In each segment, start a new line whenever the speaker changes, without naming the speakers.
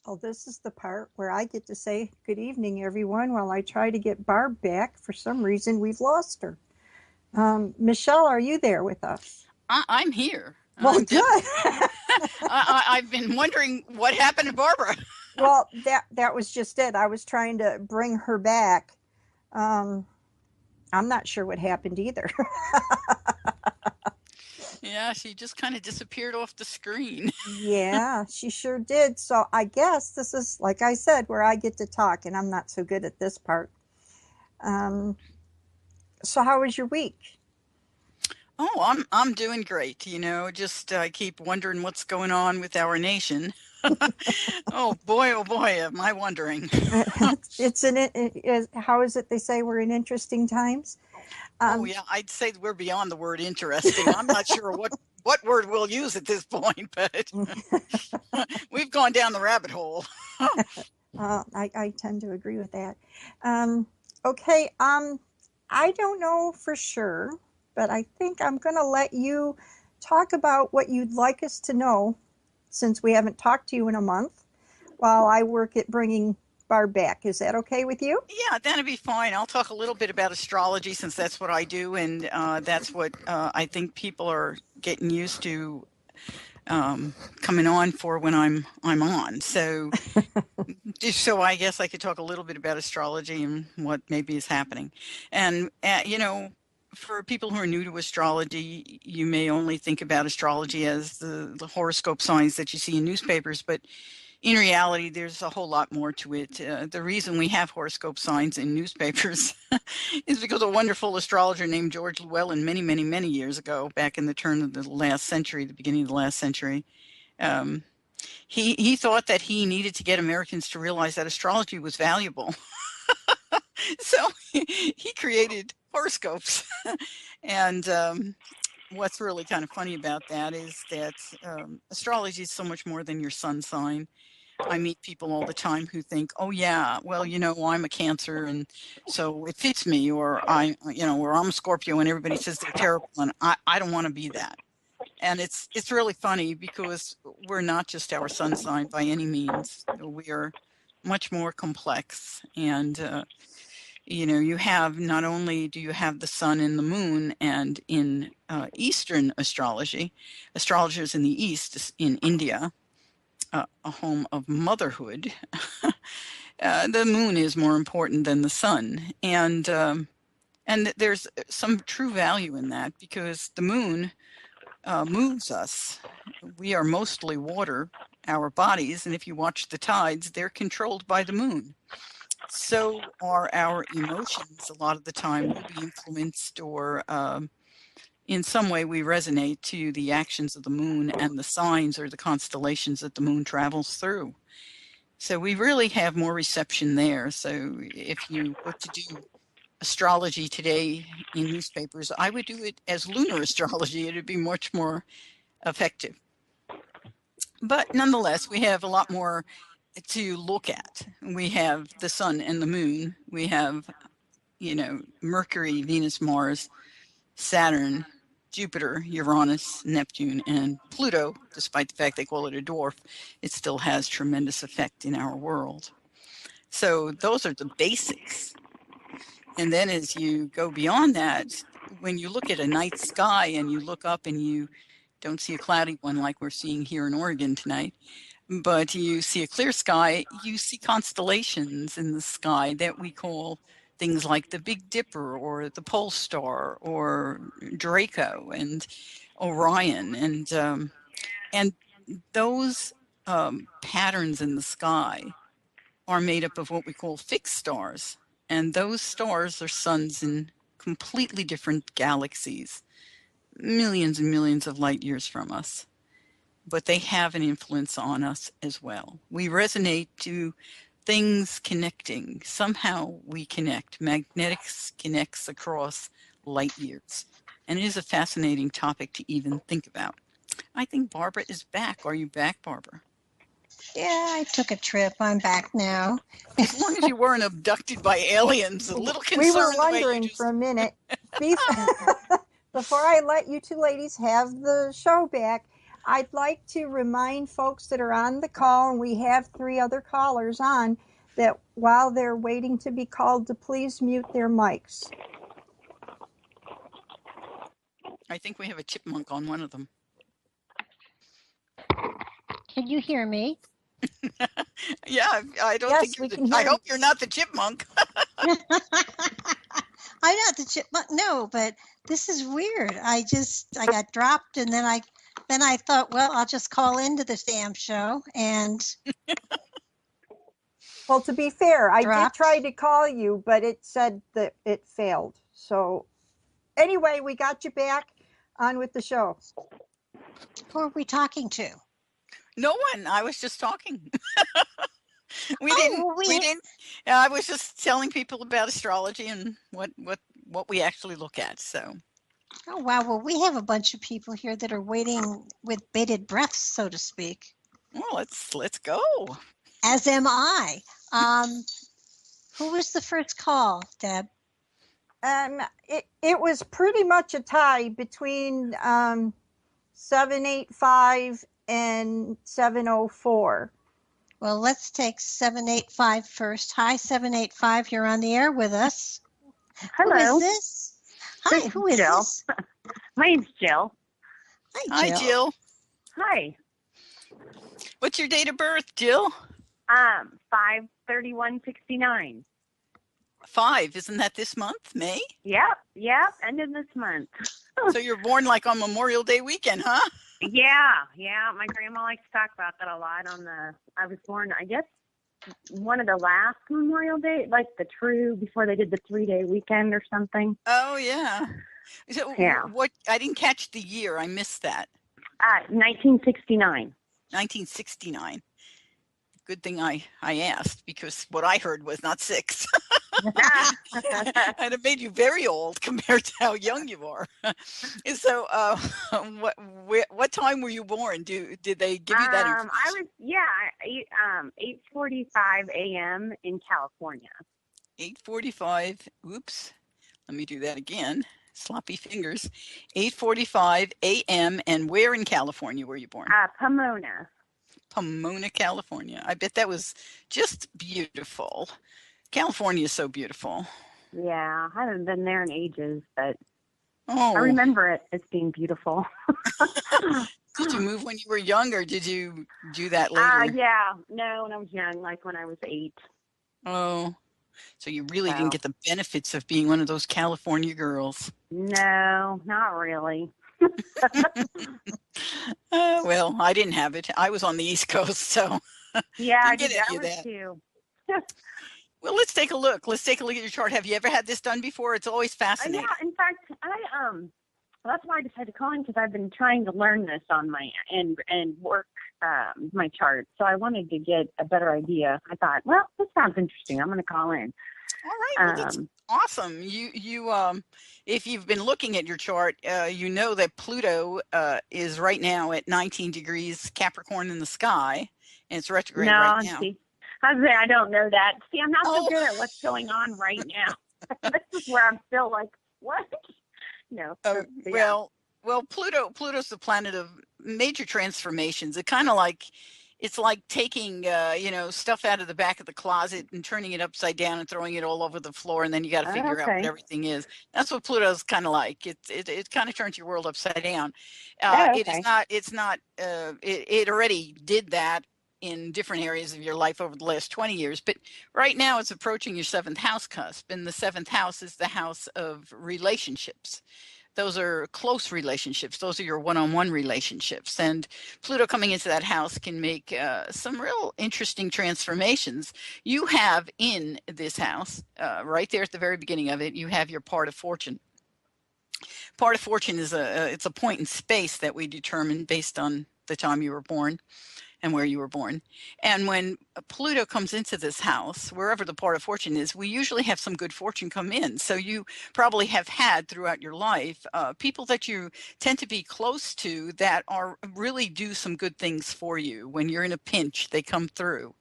Oh, this is the part where I get to say good evening, everyone, while I try to get Barb back. For some reason, we've lost her. Michelle, are you there with us?
I'm here.
Well,
I'm
good.
definitely. I've been wondering what happened to Barbara.
Well, that was just it. I was trying to bring her back. Um, I'm not sure what happened either.
Yeah, she just kind of disappeared off the screen.
Yeah, she sure did. So I guess this is, like I said, where I get to talk, and I'm not so good at this part. Um, so how was your week?
Oh, I'm doing great. Just I keep wondering what's going on with our nation. Oh boy, am I wondering.
It's how is it they say we're in interesting times?
Oh
Um,
yeah, I'd say we're beyond the word interesting. I'm not sure what word we'll use at this point, but we've gone down the rabbit hole.
I tend to agree with that. Um, okay, I don't know for sure, but I think I'm going to let you talk about what you'd like us to know since we haven't talked to you in a month while I work at bringing Barb back. Is that okay with you?
Yeah, that'd be fine. I'll talk a little bit about astrology since that's what I do, and that's what I think people are getting used to coming on for when I'm on. So I guess I could talk a little bit about astrology and what maybe is happening. And for people who are new to astrology, you may only think about astrology as the horoscope signs that you see in newspapers, but in reality, there's a whole lot more to it. The reason we have horoscope signs in newspapers is because a wonderful astrologer named George Llewellyn, many, many, many years ago, back in the turn of the last century, the beginning of the last century, um, he thought that he needed to get Americans to realize that astrology was valuable. So he created horoscopes. And what's really kind of funny about that is that astrology is so much more than your sun sign. I meet people all the time who think, "Oh yeah, well, I'm a Cancer, and so it fits me," or or I'm a Scorpio, and everybody says they're terrible, and I don't want to be that. And it's really funny because we're not just our sun sign by any means. We are much more complex, and you have not only do you have the sun and the moon, and in Eastern astrology, astrologers in the East, in India, a home of motherhood, the moon is more important than the sun, and there's some true value in that because the moon moves us. We are mostly water, our bodies, and if you watch the tides, they're controlled by the moon. So are our emotions. A lot of the time, we'll be influenced, or in some way, we resonate to the actions of the moon and the signs or the constellations that the moon travels through. So we really have more reception there. So if you were to do astrology today in newspapers, I would do it as lunar astrology. It'd be much more effective. But nonetheless, we have a lot more to look at. We have the sun and the moon. We have, Mercury, Venus, Mars, Saturn, Jupiter, Uranus, Neptune, and Pluto. Despite the fact they call it a dwarf, it still has tremendous effect in our world. So those are the basics. And then as you go beyond that, when you look at a night sky and you look up and you don't see a cloudy one like we're seeing here in Oregon tonight, but you see a clear sky, you see constellations in the sky that we call things like the Big Dipper or the Pole Star or Draco and Orion, and those patterns in the sky are made up of what we call fixed stars. And those stars are suns in completely different galaxies, millions and millions of light years from us. But they have an influence on us as well. We resonate to things connecting. Somehow we connect. Magnetics connects across light years. And it is a fascinating topic to even think about. I think Barbara is back. Are you back, Barbara?
Yeah, I took a trip. I'm back now.
As long as you weren't abducted by aliens, a little
we were
concerned the way you
wondering for
just.
a minute. Before I let you two ladies have the show back, I'd like to remind folks that are on the call, and we have 3 other callers on, that while they're waiting to be called, to please mute their mics.
I think we have a chipmunk on one of them.
Can you hear me?
Yeah, I don't
Yes,
think
we
you're
can
the, I
hear
hope you're not the chipmunk.
I'm not the chipmunk. No, but this is weird. I got dropped, and then I thought, well, I'll just call into this damn show, and
Well, to be fair, I did
dropped.
try to call you, but it said that it failed. So anyway, we got you back on with the show.
Who are we talking to?
No one. I was just talking. We
Oh,
didn't. I was just telling people about astrology and what we actually look at. So,
Oh, wow. Well, we have a bunch of people here that are waiting with bated breath, so to speak.
well, let's go.
As am I. Who was the first call, Deb?
It was pretty much a tie between 785 and 704.
Well, let's take 785 first. Hi, 785. You're on the air with us.
Hello.
Who is this? Hi, who is
Jill.
this?
My name's Jill.
Hi, Jill.
Hi.
What's your date of birth, Jill?
5/31/69.
5. Isn't that this month, May?
Yep. End of this month.
So you're born like on Memorial Day weekend, huh?
Yeah. My grandma likes to talk about that a lot. I was born, I guess, one of the last Memorial Day, like before they did the 3-day weekend or something.
Oh yeah. So
Yeah.
what? I didn't catch the year. I missed that.
1969.
1969. Good thing I asked, because what I heard was not 6. And it made you very old compared to how young you are. So, what time were you born? Did they give you that information?
8:45 a.m. in California.
8:45. Oops. Let me do that again. Sloppy fingers. 8:45 a.m. And where in California were you born?
Pomona.
Pomona, California. I bet that was just beautiful. California is so beautiful.
Yeah, I haven't been there in ages, but
Oh,
I remember it as being beautiful.
did you move when you were young, or did you do that later?
Yeah, no, when I was young, like when I was 8.
Oh, so you really didn't get the benefits of being one of those California girls.
No, not really.
Well, I didn't have it. I was on the East Coast, so
Yeah, I
didn't
did
get any of
that
that.
too.
Well, let's take a look. Let's take a look at your chart. Have you ever had this done before? It's always fascinating.
Yeah, in fact, that's why I decided to call in, because I've been trying to learn this on my and work my chart. So I wanted to get a better idea. I thought, well, this sounds interesting. I'm going to call in.
All right, well, that's awesome. You if you've been looking at your chart, you know that Pluto is right now at 19 degrees Capricorn in the sky, and it's retrograde right now.
See, I don't know that. See, I'm not so good at what's going on right now. This is where I'm still like, what? No.
Well, Pluto's the planet of major transformations. It's like taking stuff out of the back of the closet and turning it upside down and throwing it all over the floor, and then you got to figure out what everything is. That's what Pluto's kind of like. It kind of turns your world upside down. It already did that in different areas of your life over the last 20 years, but right now it's approaching your 7th house cusp, and the 7th house is the house of relationships. Those are close relationships. Those are your one-on-one relationships. And Pluto coming into that house can make some real interesting transformations. You have in this house, right there at the very beginning of it, you have your part of fortune. Part of fortune is it's a point in space that we determine based on the time you were born and where you were born. And when Pluto comes into this house, wherever the part of fortune is, we usually have some good fortune come in. So you probably have had throughout your life people that you tend to be close to that are really do some good things for you. When you're in a pinch, they come through.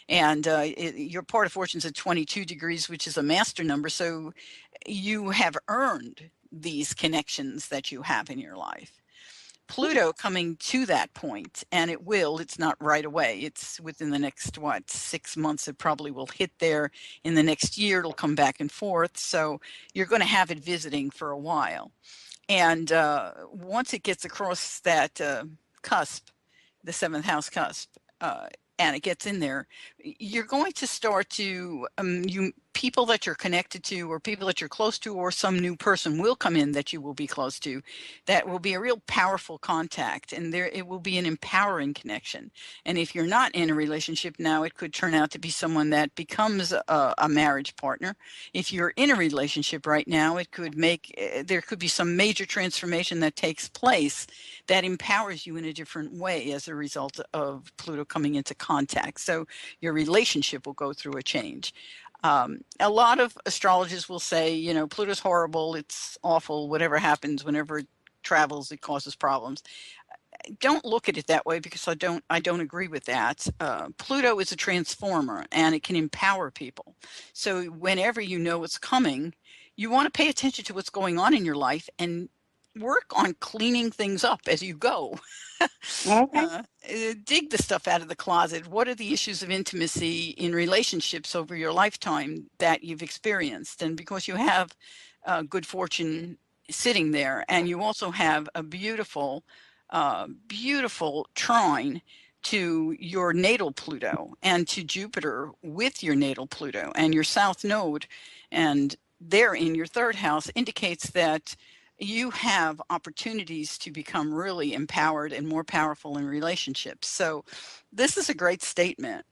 And your part of fortune's at 22 degrees, which is a master number. So you have earned these connections that you have in your life. Pluto coming to that point, and it's not right away. It's within the next, 6 months, it probably will hit there. In the next year, it'll come back and forth. So you're going to have it visiting for a while. And once it gets across that cusp, the seventh house cusp, and it gets in there, you're going to start to people that you're connected to, or people that you're close to, or some new person will come in that you will be close to. That will be a real powerful contact, and it will be an empowering connection. And if you're not in a relationship now, it could turn out to be someone that becomes a marriage partner. If you're in a relationship right now, it could there could be some major transformation that takes place that empowers you in a different way as a result of Pluto coming into contact. So your relationship will go through a change. A lot of astrologers will say, Pluto's horrible, it's awful, whatever happens, whenever it travels, it causes problems. Don't look at it that way, because I don't agree with that. Pluto is a transformer, and it can empower people. So whenever you know what's coming, you want to pay attention to what's going on in your life and work on cleaning things up as you go.
Okay.
Dig the stuff out of the closet. What are the issues of intimacy in relationships over your lifetime that you've experienced? And because you have good fortune sitting there, and you also have a beautiful trine to your natal Pluto and to Jupiter with your natal Pluto, and your south node, and there in your third house, indicates that you have opportunities to become really empowered and more powerful in relationships. So this is a great statement.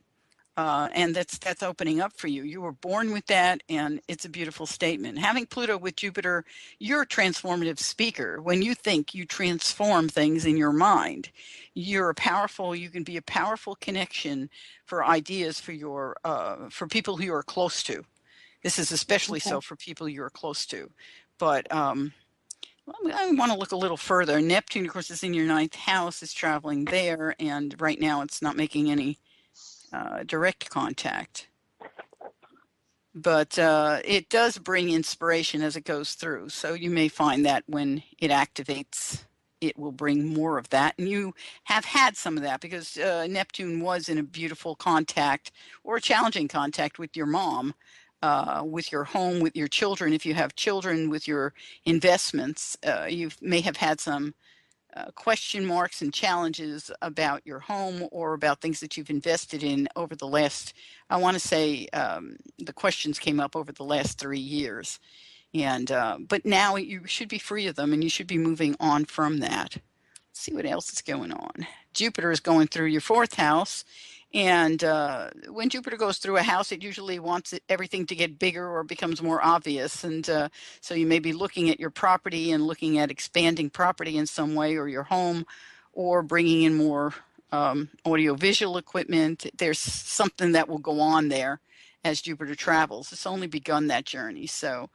And that's opening up for you. You were born with that, and it's a beautiful statement. Having Pluto with Jupiter, you're a transformative speaker. When you think, you transform things in your mind. You can be a powerful connection for ideas for people who you are close to. This is especially so for people you're close to. But I want to look a little further. Neptune, of course, is in your ninth house, is traveling there, and right now it's not making any direct contact. But it does bring inspiration as it goes through. So you may find that when it activates, it will bring more of that. And you have had some of that, because Neptune was in a beautiful contact, or a challenging contact, with your mom, with your home, with your children. If you have children, with your investments, you may have had some question marks and challenges about your home, or about things that you've invested in over the last, I want to say, the questions came up over the last 3 years. And but now you should be free of them, and you should be moving on from that. Let's see what else is going on. Jupiter is going through your fourth house. And when Jupiter goes through a house, it usually wants everything to get bigger, or becomes more obvious. And so you may be looking at your property and looking at expanding property in some way, or your home, or bringing in more audiovisual equipment. There's something that will go on there as Jupiter travels. It's only begun that journey. So,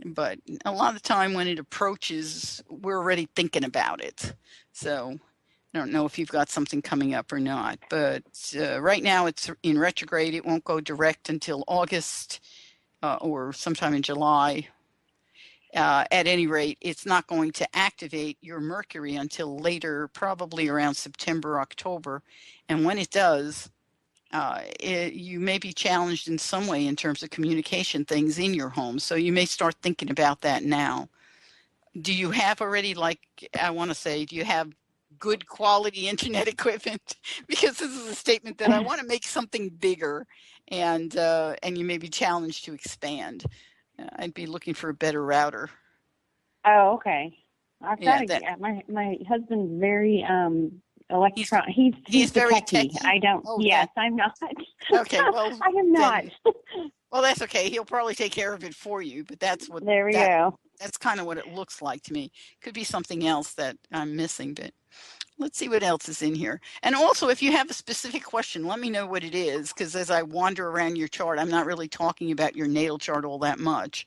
but a lot of the time when it approaches, we're already thinking about it. So I don't know if you've got something coming up or not, but right now it's in retrograde. It won't go direct until August or sometime in July. At any rate, it's not going to activate your Mercury until later, probably around September, October. And when it does, you may be challenged in some way in terms of communication things in your home. So you may start thinking about that now. Do you have already, do you have good quality internet equipment? Because this is a statement that I want to make something bigger, and you may be challenged to expand. I'd be looking for a better router.
Oh, okay. I've got my husband's very he's very techie. I don't. Oh, yes, I'm not.
Okay, well,
I am not.
Well, that's okay. He'll probably take care of it for you. But that's what.
There we go.
That's kind of what it looks like to me. Could be something else that I'm missing, but let's see what else is in here. And also, if you have a specific question, let me know what it is, because as I wander around your chart, I'm not really talking about your natal chart all that much.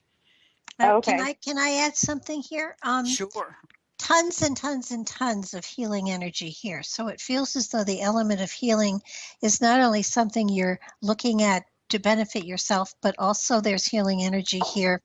Okay. Can I add something here?
Sure.
Tons and tons and tons of healing energy here. So it feels as though the element of healing is not only something you're looking at to benefit yourself, but also there's healing energy here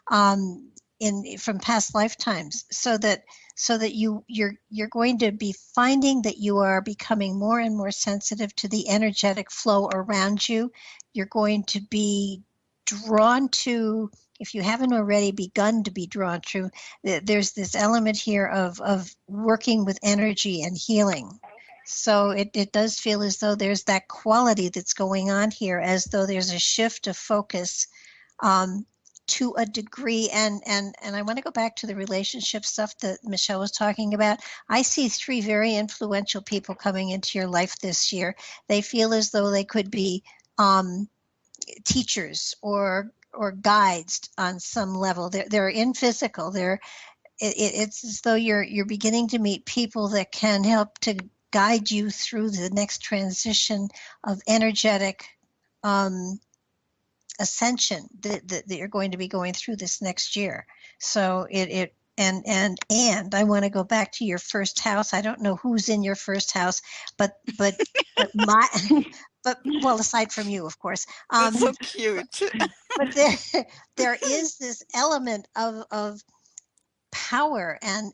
from past lifetimes. So that so that you're going to be finding that you are becoming more and more sensitive to the energetic flow around you. You're going to be drawn to, if you haven't already begun to be drawn to, there's this element here of working with energy and healing. So it does feel as though there's that quality that's going on here, as though there's a shift of focus to a degree. And I want to go back to the relationship stuff that Michelle was talking about. I see 3 very influential people coming into your life this year. They feel as though they could be teachers or guides on some level. They're in physical. It's as though you're beginning to meet people that can help to guide you through the next transition of energetic ascension that you're going to be going through this next year. So and I want to go back to your first house. I don't know who's in your first house, but my but well, aside from you, of course.
That's so cute.
But there is this element of power and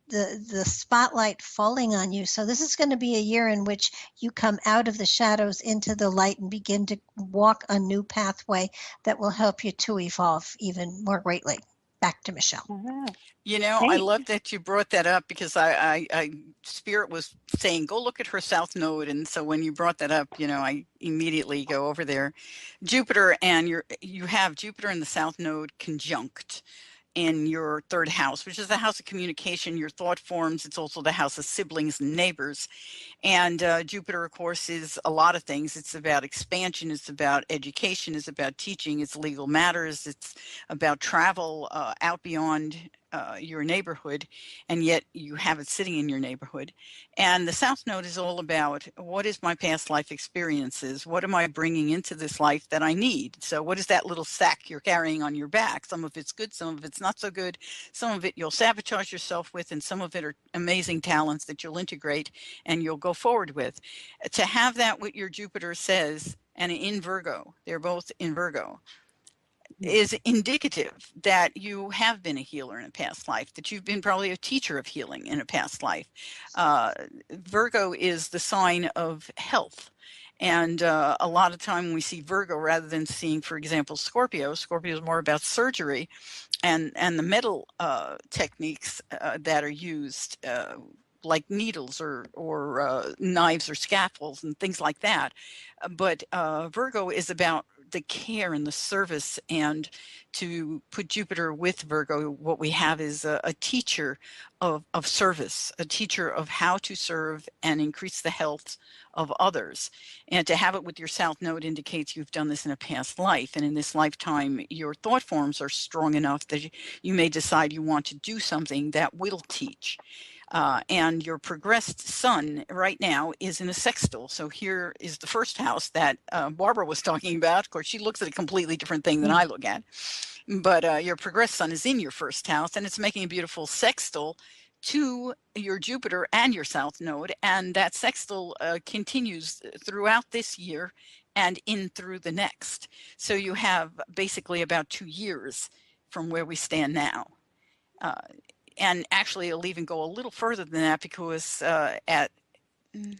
the spotlight falling on you. So this is going to be a year in which you come out of the shadows into the light and begin to walk a new pathway that will help you to evolve even more greatly. Back to Michelle.
You know, I love that you brought that up, because I Spirit was saying, go look at her South Node. And so when you brought that up, you know, I immediately go over there. Jupiter, and you have Jupiter in the South Node conjunct in your 3rd house, which is the house of communication, your thought forms. It's also the house of siblings and neighbors. And Jupiter, of course, is a lot of things. It's about expansion. It's about education. It's about teaching. It's legal matters. It's about travel out beyond your neighborhood, and yet you have it sitting in your neighborhood. And the South Node is all about, what is my past life experiences? What am I bringing into this life that I need? So what is that little sack you're carrying on your back? Some of it's good, some of it's not so good. Some of it you'll sabotage yourself with, and some of it are amazing talents that you'll integrate and you'll go forward with. To have that, what your Jupiter says, and in Virgo, they're both in Virgo, is indicative that you have been a healer in a past life, that you've been probably a teacher of healing in a past life. Virgo is the sign of health. And a lot of time when we see Virgo, rather than seeing, for example, Scorpio is more about surgery and the metal techniques that are used, like needles or knives or scaffolds and things like that. But Virgo is about the care and the service. And to put Jupiter with Virgo, what we have is a teacher of service, a teacher of how to serve and increase the health of others. And to have it with your South Node indicates you've done this in a past life. And in this lifetime, your thought forms are strong enough that you may decide you want to do something that will teach. And your progressed sun right now is in a sextile. So here is the first house that Barbara was talking about. Of course, she looks at a completely different thing than I look at. But your progressed sun is in your first house, and it's making a beautiful sextile to your Jupiter and your South Node. And that sextile continues throughout this year and in through the next. So you have basically about 2 years from where we stand now. And actually, it'll even go a little further than that, because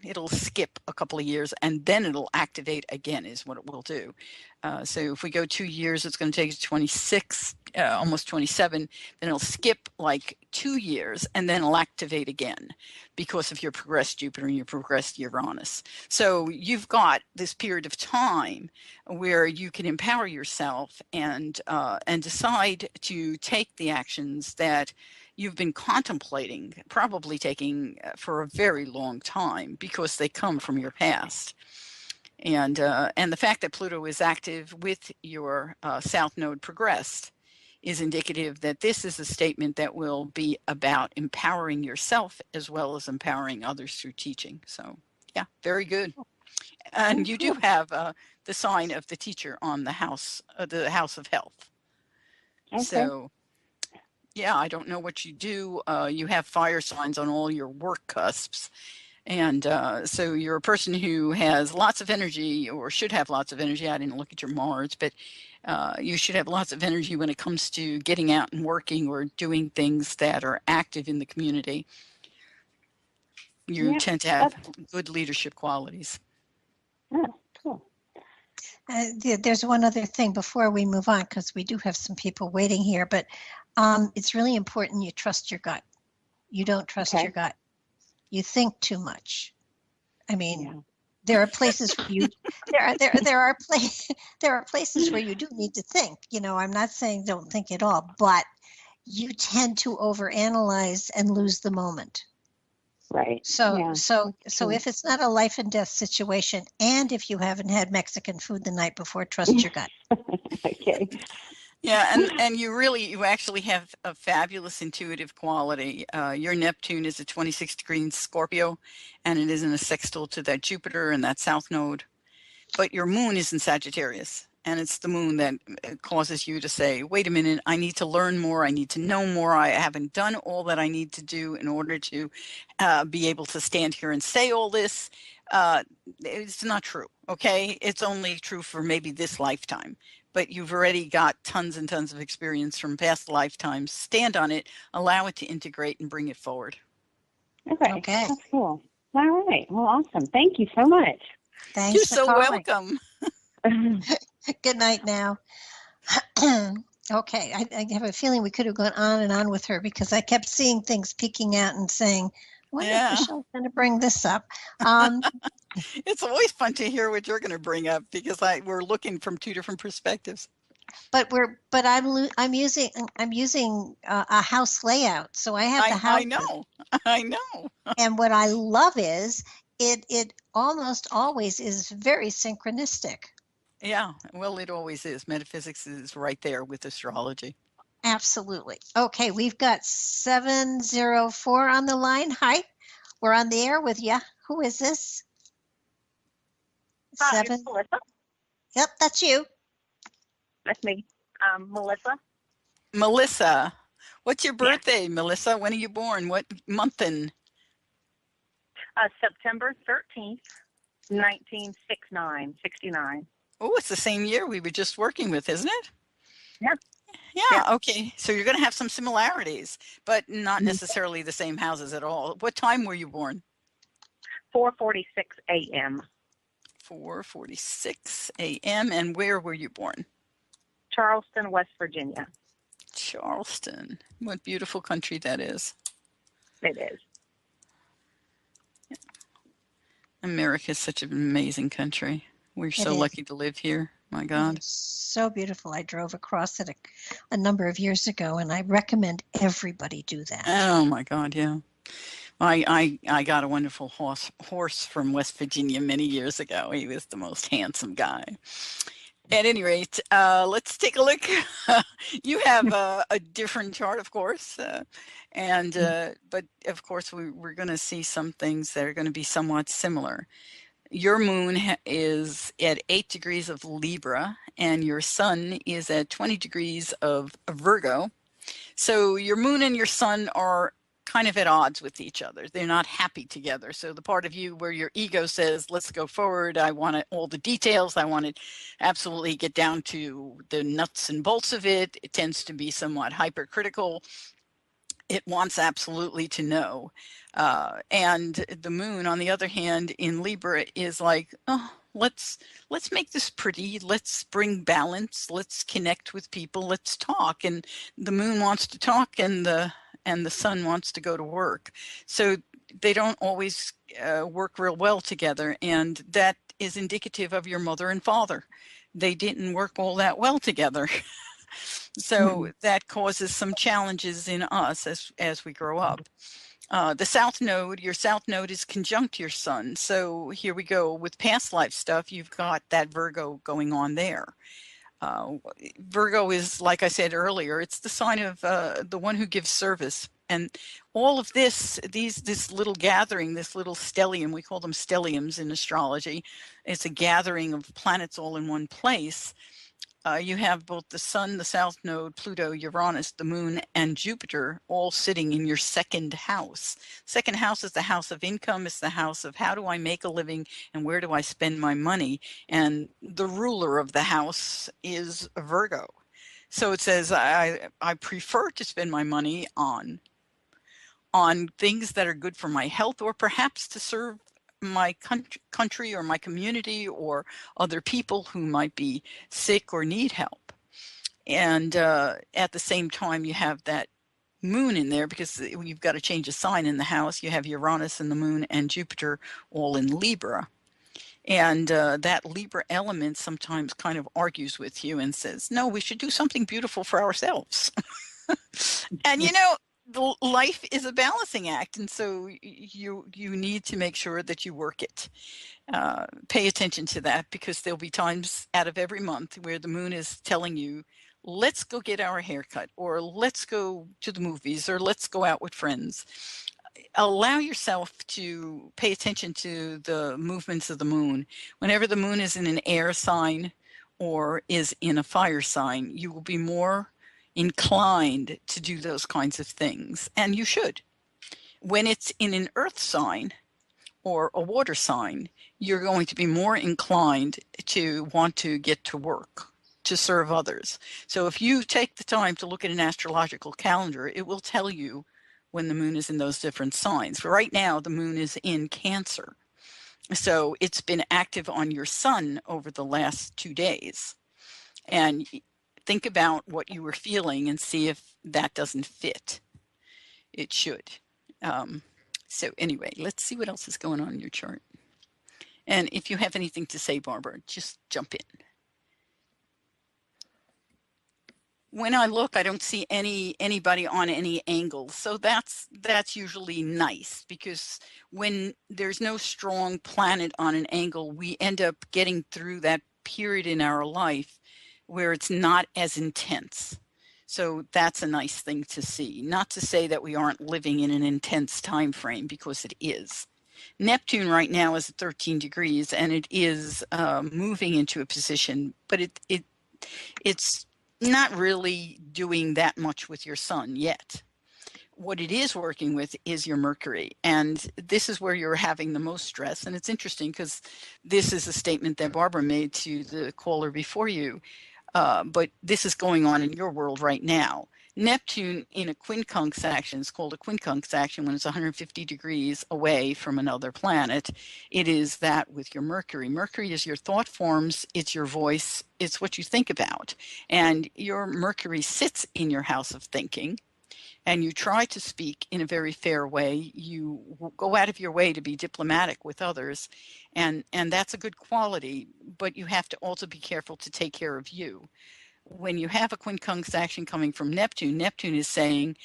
it'll skip a couple of years and then it'll activate again, is what it will do. So if we go 2 years, it's going to take us 26, almost 27. Then it'll skip like 2 years and then it'll activate again because of your progressed Jupiter and your progressed Uranus. So you've got this period of time where you can empower yourself and decide to take the actions that you've been contemplating, probably taking for a very long time, because they come from your past. And the fact that Pluto is active with your South Node progressed is indicative that this is a statement that will be about empowering yourself as well as empowering others through teaching. So yeah, very good. And you do have the sign of the teacher on the house of health. Okay. So yeah, I don't know what you do. You have fire signs on all your work cusps. And so you're a person who has lots of energy, or should have lots of energy. I didn't look at your Mars, but you should have lots of energy when it comes to getting out and working or doing things that are active in the community. You
Yeah,
tend to have
that's
good leadership qualities.
cool.
There's one other thing before we move on, because we do have some people waiting here, but it's really important you trust your gut. You don't trust
Okay.
your gut. You think too much. I mean,
Yeah.
there are places where you there are places where you do need to think. I'm not saying don't think at all, but you tend to overanalyze and lose the moment.
Right.
So
Yeah.
so if it's not a life and death situation, and if you haven't had Mexican food the night before, trust your gut.
Okay.
Yeah, and you actually have a fabulous intuitive quality. Your Neptune is a 26 degree Scorpio, and it is in a sextile to that Jupiter and that South Node. But your moon is in Sagittarius, and it's the moon that causes you to say, wait a minute, I need to learn more. I need to know more. I haven't done all that I need to do in order to be able to stand here and say all this. It's not true. Okay. It's only true for maybe this lifetime, but you've already got tons and tons of experience from past lifetimes. Stand on it, allow it to integrate and bring it forward.
Okay.
Okay.
That's cool. All right. Well, awesome. Thank you so much.
Thanks
You're
for
so
calling.
welcome.
Good night now. Okay, I have a feeling we could have gone on and on with her, because I kept seeing things peeking out and saying, wonder if
Yeah.
Michelle's going to bring this up.
It's always fun to hear what you're going to bring up, because we're looking from two different perspectives.
But I'm using a house layout, so I have the house.
I know. I know.
And what I love is it almost always is very synchronistic.
Yeah, well, it always is. Metaphysics is right there with astrology.
Absolutely. Okay, we've got 704 on the line. Hi, we're on the air with you. Who is this?
Hi,
Seven.
it's Melissa.
Yep, that's you.
That's me. Melissa.
Melissa, what's your
Yeah.
birthday, Melissa? When are you born? What month in?
September 13th, 1969.
Oh, it's the same year we were just working with, isn't it?
Yeah.
Yeah,
Yeah.
okay. So you're going to have some similarities, but not necessarily the same houses at all. What time were you born?
4:46 a.m.
4:46 a.m. And where were you born?
Charleston, West Virginia.
Charleston. What beautiful country that is.
It is.
America is such an amazing country. We're so
is.
lucky to live here. My God.
It's so beautiful. I drove across it a number of years ago, and I recommend everybody do that.
Oh my God, yeah. I got a wonderful horse from West Virginia many years ago. He was the most handsome guy. At any rate, let's take a look. You have a different chart, of course, but of course we're going to see some things that are going to be somewhat similar. Your moon is at 8 degrees of Libra, and your sun is at 20 degrees of Virgo. So your moon and your sun are kind of at odds with each other. They're not happy together. So the part of you where your ego says, let's go forward, I want all the details, I want to absolutely get down to the nuts and bolts of it. It tends to be somewhat hypercritical. It wants absolutely to know. And the moon, on the other hand, in Libra is like, oh, let's make this pretty. Let's bring balance. Let's connect with people. Let's talk. And the moon wants to talk, and the sun wants to go to work. So they don't always work real well together. And that is indicative of your mother and father. They didn't work all that well together. So that causes some challenges in us as we grow up. The South Node, your South Node is conjunct your Sun. So here we go with past life stuff. You've got that Virgo going on there. Virgo is, like I said earlier, it's the sign of the one who gives service. And all of this little gathering, this little stellium, we call them stelliums in astrology. It's a gathering of planets all in one place. You have both the sun, the south node, Pluto, Uranus, the moon, and Jupiter all sitting in your second house. Second house is the house of income. It's the house of how do I make a living and where do I spend my money? And the ruler of the house is Virgo. So it says I prefer to spend my money on things that are good for my health, or perhaps to serve my country or my community or other people who might be sick or need help. And at the same time, you have that moon in there because you've got to change a sign in the house. You have Uranus and the moon and Jupiter all in Libra. And that Libra element sometimes kind of argues with you and says, no, we should do something beautiful for ourselves. And the life is a balancing act, and so you need to make sure that you work it. Pay attention to that, because there'll be times out of every month where the moon is telling you, let's go get our haircut, or let's go to the movies, or let's go out with friends. Allow yourself to pay attention to the movements of the moon. Whenever the moon is in an air sign or is in a fire sign, you will be more inclined to do those kinds of things, and you should. When it's in an earth sign or a water sign, you're going to be more inclined to want to get to work, to serve others. So if you take the time to look at an astrological calendar, it will tell you when the moon is in those different signs. But right now, the moon is in Cancer. So it's been active on your sun over the last 2 days. And think about what you were feeling and see if that doesn't fit. It should. So anyway, let's see what else is going on in your chart. And if you have anything to say, Barbara, just jump in. When I look, I don't see anybody on any angles. So that's usually nice, because when there's no strong planet on an angle, we end up getting through that period in our life where it's not as intense. So that's a nice thing to see. Not to say that we aren't living in an intense time frame, because it is. Neptune right now is at 13 degrees, and it is moving into a position, but it's not really doing that much with your sun yet. What it is working with is your Mercury, and this is where you're having the most stress. And it's interesting because this is a statement that Barbara made to the caller before you, but this is going on in your world right now. Neptune in a quincunx action is called a quincunx action when it's 150 degrees away from another planet. It is that with your Mercury. Mercury is your thought forms, it's your voice, it's what you think about. And your Mercury sits in your house of thinking, and you try to speak in a very fair way. You go out of your way to be diplomatic with others, and that's a good quality, but you have to also be careful to take care of you. When you have a quincunx action coming from Neptune, Neptune is saying,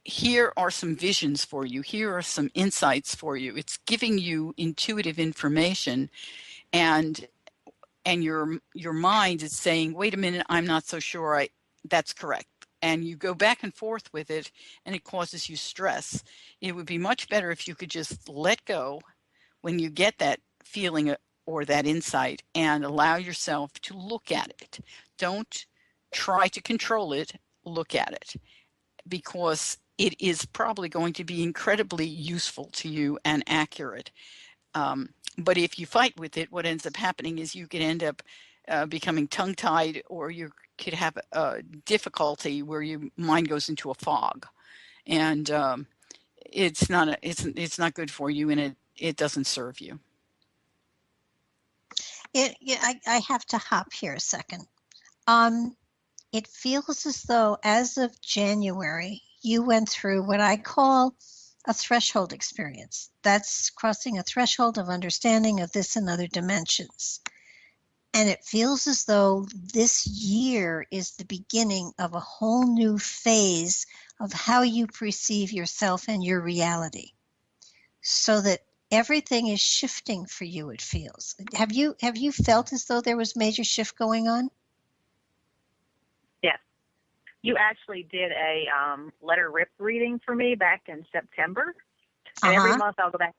here are some visions for you. Here are some insights for you. It's giving you intuitive information, and your mind is saying, wait a minute, I'm not so sure that's correct. And you go back and forth with it, and it causes you stress. It would be much better if you could just let go when you get that feeling or that insight, and allow yourself to look at it. Don't try to control it, look at it, because it is probably going to be incredibly useful to you and accurate. But if you fight with it, what ends up happening is you could end up becoming tongue-tied, or you could have a difficulty where your mind goes into a fog, and it's not good for you, and it doesn't serve you.
I have to hop here a second. It feels as though as of January, you went through what I call a threshold experience. That's crossing a threshold of understanding of this and other dimensions. And it feels as though this year is the beginning of a whole new phase of how you perceive yourself and your reality. So that everything is shifting for you, it feels. Have you felt as though there was major shift going on?
Yes. You actually did a letter rip reading for me back in September. And every month I'll go back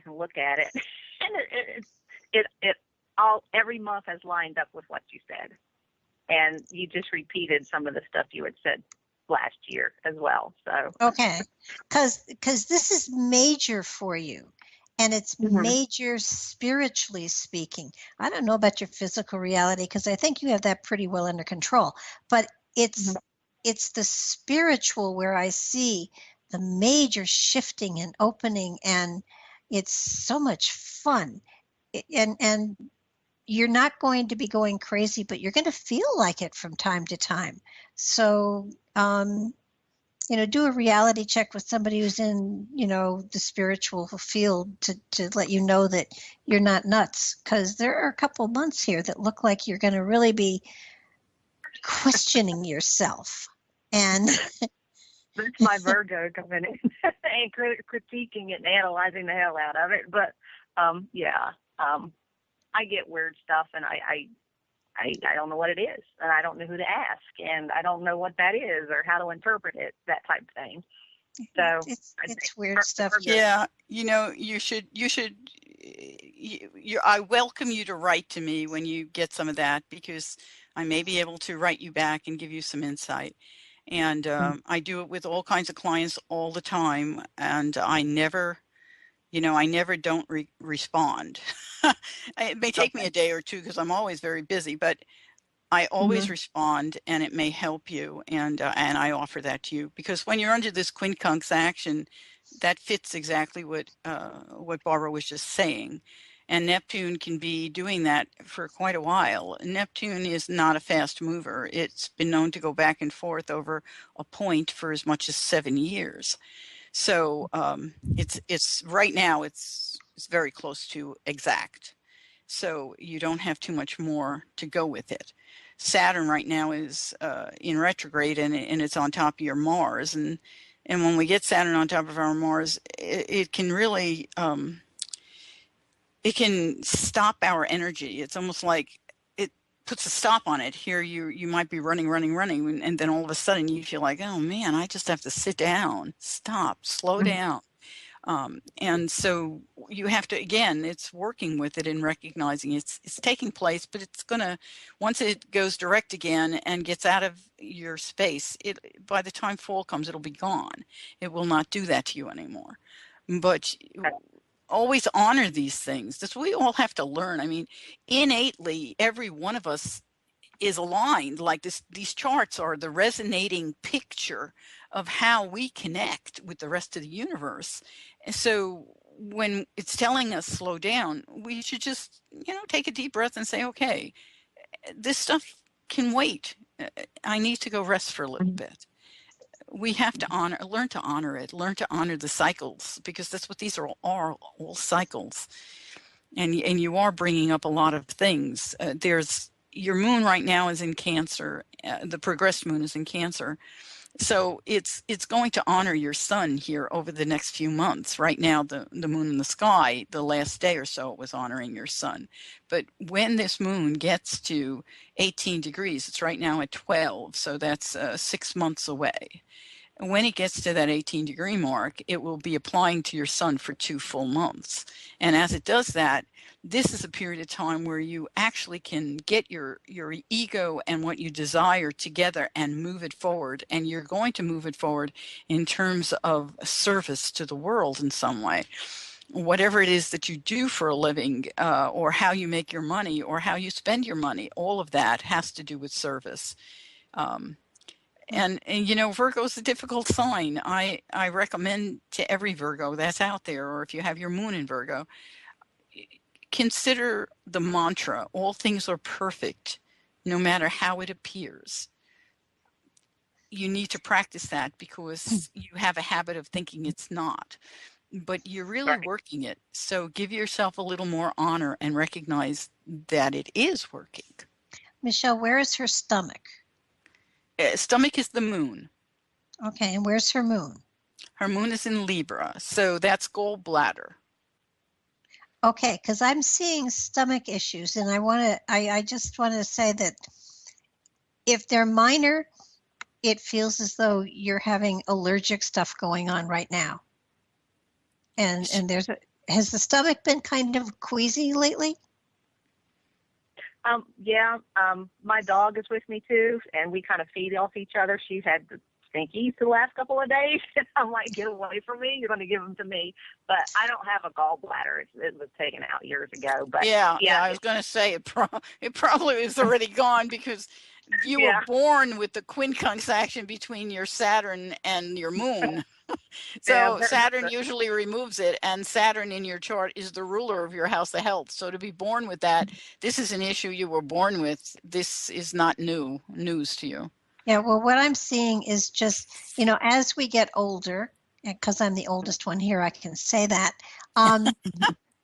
and look at it. And every month has lined up with what you said. and you just repeated some of the stuff you had said last year as well. So
okay, because this is major for you, and it's major spiritually speaking. I don't know about your physical reality because I think you have that pretty well under control, but it's the spiritual where I see the major shifting and opening, and it's so much fun. And you're not going to be going crazy, but you're going to feel like it from time to time. So, do a reality check with somebody who's in, the spiritual field to let you know that you're not nuts. Because there are a couple months here that look like you're going to really be questioning yourself. And
that's my Virgo coming in and critiquing it and analyzing the hell out of it. But I get weird stuff, and I don't know what it is, and I don't know who to ask, and I don't know what that is or how to interpret it, that type of thing. So
it's weird stuff.
Yeah, I welcome you to write to me when you get some of that, because I may be able to write you back and give you some insight. And I do it with all kinds of clients all the time, and I never don't respond. It may take me a day or two because I'm always very busy, but I always respond, and it may help you. And I offer that to you, because when you're under this quincunx action, that fits exactly what Barbara was just saying. And Neptune can be doing that for quite a while. Neptune is not a fast mover. It's been known to go back and forth over a point for as much as 7 years. So it's right now it's very close to exact. So you don't have too much more to go with it. Saturn right now is in retrograde, and it's on top of your Mars. And when we get Saturn on top of our Mars, it can really, it can stop our energy. It's almost like it puts a stop on it. Here you might be running, and then all of a sudden you feel like, oh man, I just have to sit down, stop, slow down. And so you have to, again, it's working with it and recognizing it's taking place, but it's gonna, once it goes direct again and gets out of your space, by the time fall comes, it'll be gone. It will not do that to you anymore. But always honor these things. That's what we all have to learn. I mean, innately, every one of us is aligned. Like these charts are the resonating picture of how we connect with the rest of the universe. And so when it's telling us slow down, we should just, take a deep breath and say, okay, this stuff can wait. I need to go rest for a little bit. We have to learn to honor it, learn to honor the cycles, because that's what these are all cycles. And you are bringing up a lot of things. There's your moon right now is in Cancer. The progressed moon is in Cancer. So it's going to honor your sun here over the next few months. Right now, the moon in the sky, the last day or so, it was honoring your sun. But when this moon gets to 18 degrees, it's right now at 12, so that's 6 months away. When it gets to that 18-degree mark, it will be applying to your sun for 2 full months. And as it does that, this is a period of time where you actually can get your ego and what you desire together and move it forward. And you're going to move it forward in terms of service to the world in some way. Whatever it is that you do for a living, or how you make your money, or how you spend your money, all of that has to do with service. And Virgo is a difficult sign. I recommend to every Virgo that's out there, or if you have your moon in Virgo, consider the mantra, all things are perfect, no matter how it appears. You need to practice that, because you have a habit of thinking it's not, but you're really working it. So give yourself a little more honor and recognize that it is working.
Michelle, where is her stomach?
Stomach is the moon.
Okay, and where's her moon?
Her moon is in Libra, so that's gallbladder.
Okay, because I'm seeing stomach issues, and I just want to say that if they're minor, it feels as though you're having allergic stuff going on right now. And has the stomach been kind of queasy lately?
My dog is with me too, and we kind of feed off each other. She's had the stinkies the last couple of days, and I'm like, get away from me! You're going to give them to me. But I don't have a gallbladder. It was taken out years ago. But
yeah, I was going to say it probably is already gone because you were born with the quincunx action between your Saturn and your moon. So Saturn usually removes it, and Saturn in your chart is the ruler of your house of health. So to be born with that, this is an issue you were born with. This is not news to you.
Yeah, well, what I'm seeing is just, as we get older, because I'm the oldest one here, I can say that,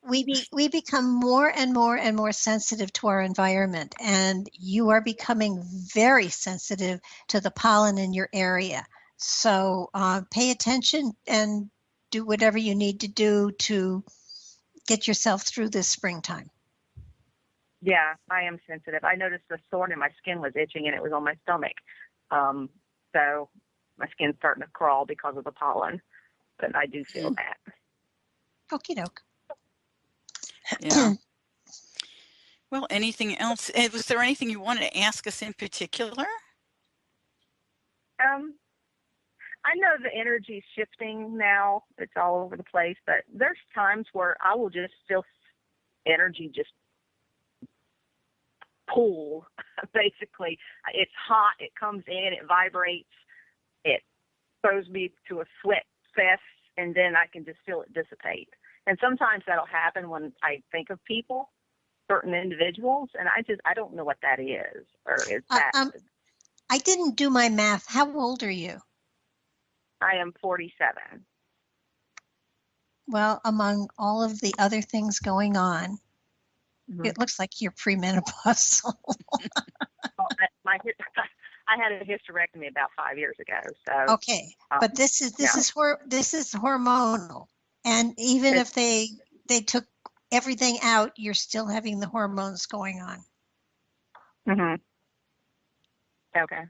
we become more and more and more sensitive to our environment, and you are becoming very sensitive to the pollen in your area. So pay attention and do whatever you need to do to get yourself through this springtime.
Yeah, I am sensitive. I noticed the thorn in my skin was itching, and it was on my stomach. So my skin's starting to crawl because of the pollen, but I do feel that.
Okie doke.
Yeah. Well, anything else? Was there anything you wanted to ask us in particular?
I know the energy's shifting now. It's all over the place, but there's times where I will just feel energy just pull, basically. It's hot, it comes in, it vibrates, it throws me to a sweat fest, and then I can just feel it dissipate. And sometimes that'll happen when I think of people, certain individuals, and I don't know what that is. Or is that...
I didn't do my math. How old are you?
I am 47.
Well, among all of the other things going on, it looks like you're premenopausal.
Well, I had a hysterectomy about 5 years ago. So
okay, but this is hormonal, and even if they took everything out, you're still having the hormones going on.
Okay.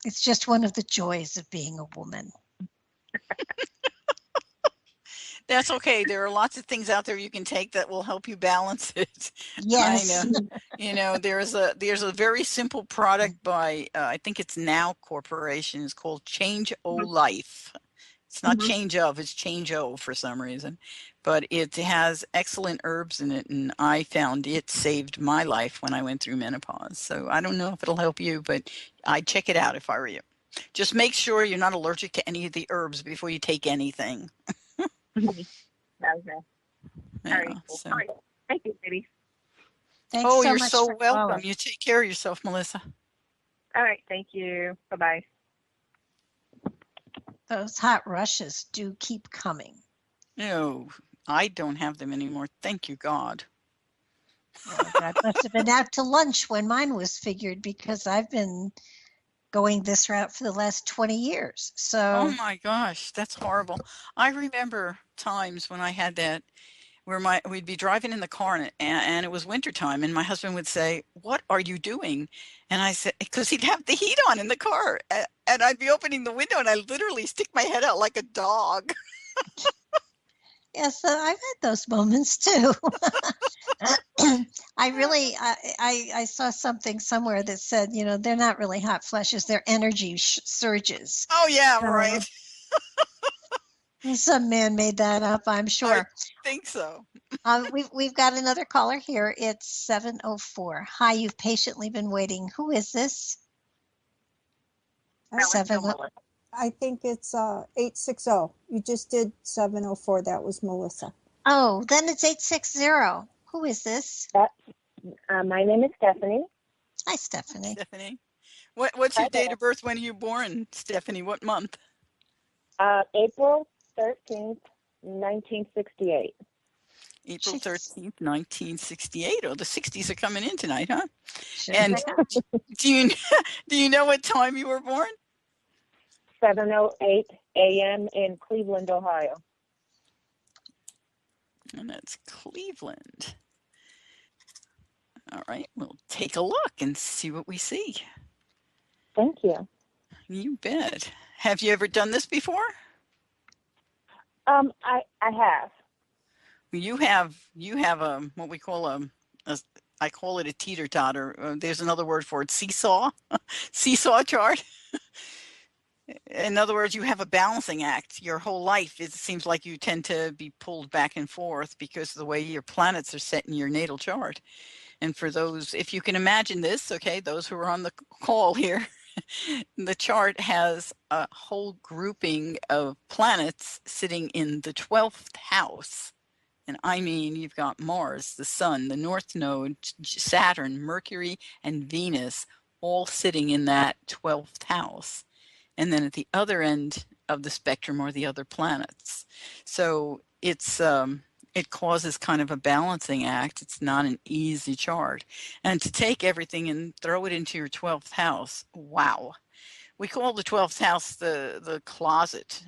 It's just one of the joys of being a woman.
That's okay. There are lots of things out there you can take that will help you balance it.
Yes.
There's a very simple product by I think it's Now Corporation. It's called Change O Life. It's not Change Of, it's Change O for some reason, but it has excellent herbs in it, and I found it saved my life when I went through menopause. So I don't know if it'll help you, but I'd check it out if I were you. Just make sure you're not allergic to any of the herbs before you take anything.
Okay.
Yeah,
All right.
so.
All right. Thank you, ladies.
Thanks so
you're
much
so
for
welcome.
calling.
You take care of yourself, Melissa.
All right. Thank you. Bye-bye.
Those hot rushes do keep coming.
No, I don't have them anymore. Thank you, God.
Well, I must have been out to lunch when mine was figured, because I've been going this route for the last 20 years. So.
Oh my gosh, that's horrible. I remember times when I had that where we'd be driving in the car and it was wintertime, and my husband would say, "What are you doing?" And I said, because he'd have the heat on in the car, and I'd be opening the window and I literally stick my head out like a dog.
Yes, I've had those moments too. I saw something somewhere that said, they're not really hot flushes, they're energy surges.
Oh yeah, right.
Some man made that up, I'm sure.
I think so.
We've got another caller here. It's 704. Hi, you've patiently been waiting. Who is this?
I think it's 860. You just did 704. That was Melissa.
Oh, then it's 860. Who is this?
My name is Stephanie.
Hi, Stephanie.
Stephanie. What's your date of birth? When are you born, Stephanie? What month?
April 13th, 1968.
April 13th, 1968. Oh, the 60s are coming in tonight, huh?
Sure.
And do you know what time you were born?
7:08 a.m. in Cleveland, Ohio.
And that's Cleveland. All right, we'll take a look and see what we see.
Thank you.
You bet. Have you ever done this before?
I have.
You have what we call I call it a teeter-totter. There's another word for it, seesaw, seesaw chart. In other words, you have a balancing act. Your whole life, it seems like you tend to be pulled back and forth because of the way your planets are set in your natal chart. And for those, if you can imagine this, okay, those who are on the call here, the chart has a whole grouping of planets sitting in the 12th house. And I mean, you've got Mars, the Sun, the North Node, Saturn, Mercury, and Venus all sitting in that 12th house. And then at the other end of the spectrum are the other planets. So it causes kind of a balancing act. It's not an easy chart. And to take everything and throw it into your 12th house, wow. We call the 12th house the closet.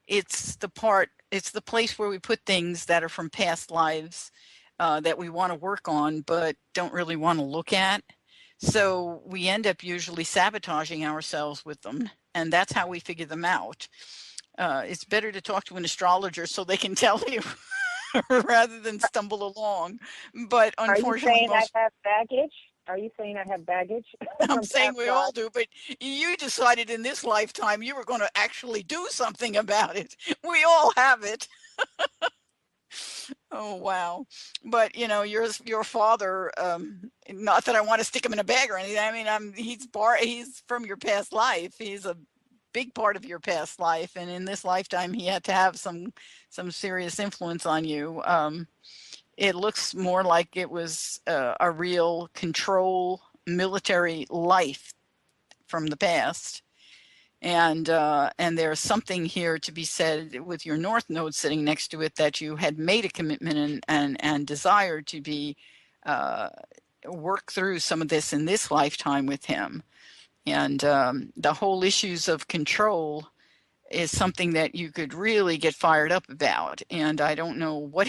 It's the place where we put things that are from past lives that we want to work on but don't really want to look at. So we end up usually sabotaging ourselves with them, and that's how we figure them out. It's better to talk to an astrologer so they can tell you rather than stumble along. But unfortunately,
I have baggage? Are you saying I have baggage?
I'm saying we all do, but you decided in this lifetime you were going to actually do something about it. We all have it. Oh, wow. But your father, not that I want to stick him in a bag or anything. I mean, he's from your past life. He's a big part of your past life, and in this lifetime he had to have some serious influence on you. It looks more like it was a real control military life from the past. And there's something here to be said with your North Node sitting next to it, that you had made a commitment and desired to be work through some of this in this lifetime with him. And the whole issues of control is something that you could really get fired up about. And I don't know what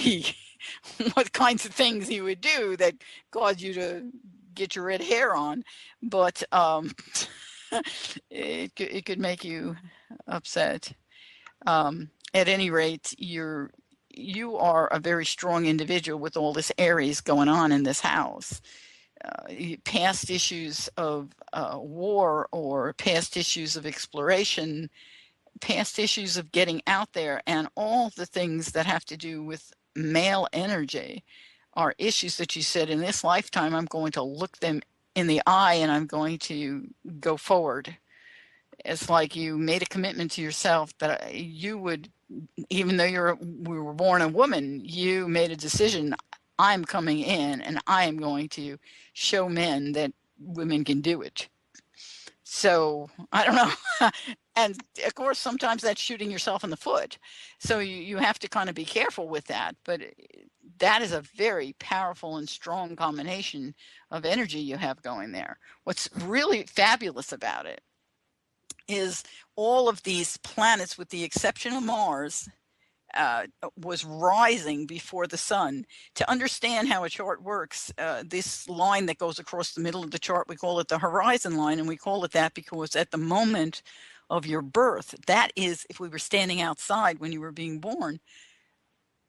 what kinds of things he would do that cause you to get your red hair on, but it could make you upset. At any rate, you are a very strong individual with all this Aries going on in this house. Past issues of war, or past issues of exploration, past issues of getting out there, and all the things that have to do with male energy are issues that you said, in this lifetime I'm going to look them in the eye and I'm going to go forward. It's like you made a commitment to yourself that you would, even though we were born a woman, you made a decision. I'm coming in and I am going to show men that women can do it. So I don't know. And of course, sometimes that's shooting yourself in the foot. So you have to kind of be careful with that. But that is a very powerful and strong combination of energy you have going there. What's really fabulous about it is all of these planets, with the exception of Mars, was rising before the sun. To understand how a chart works, this line that goes across the middle of the chart, we call it the horizon line, and we call it that because at the moment of your birth, that is, if we were standing outside when you were being born,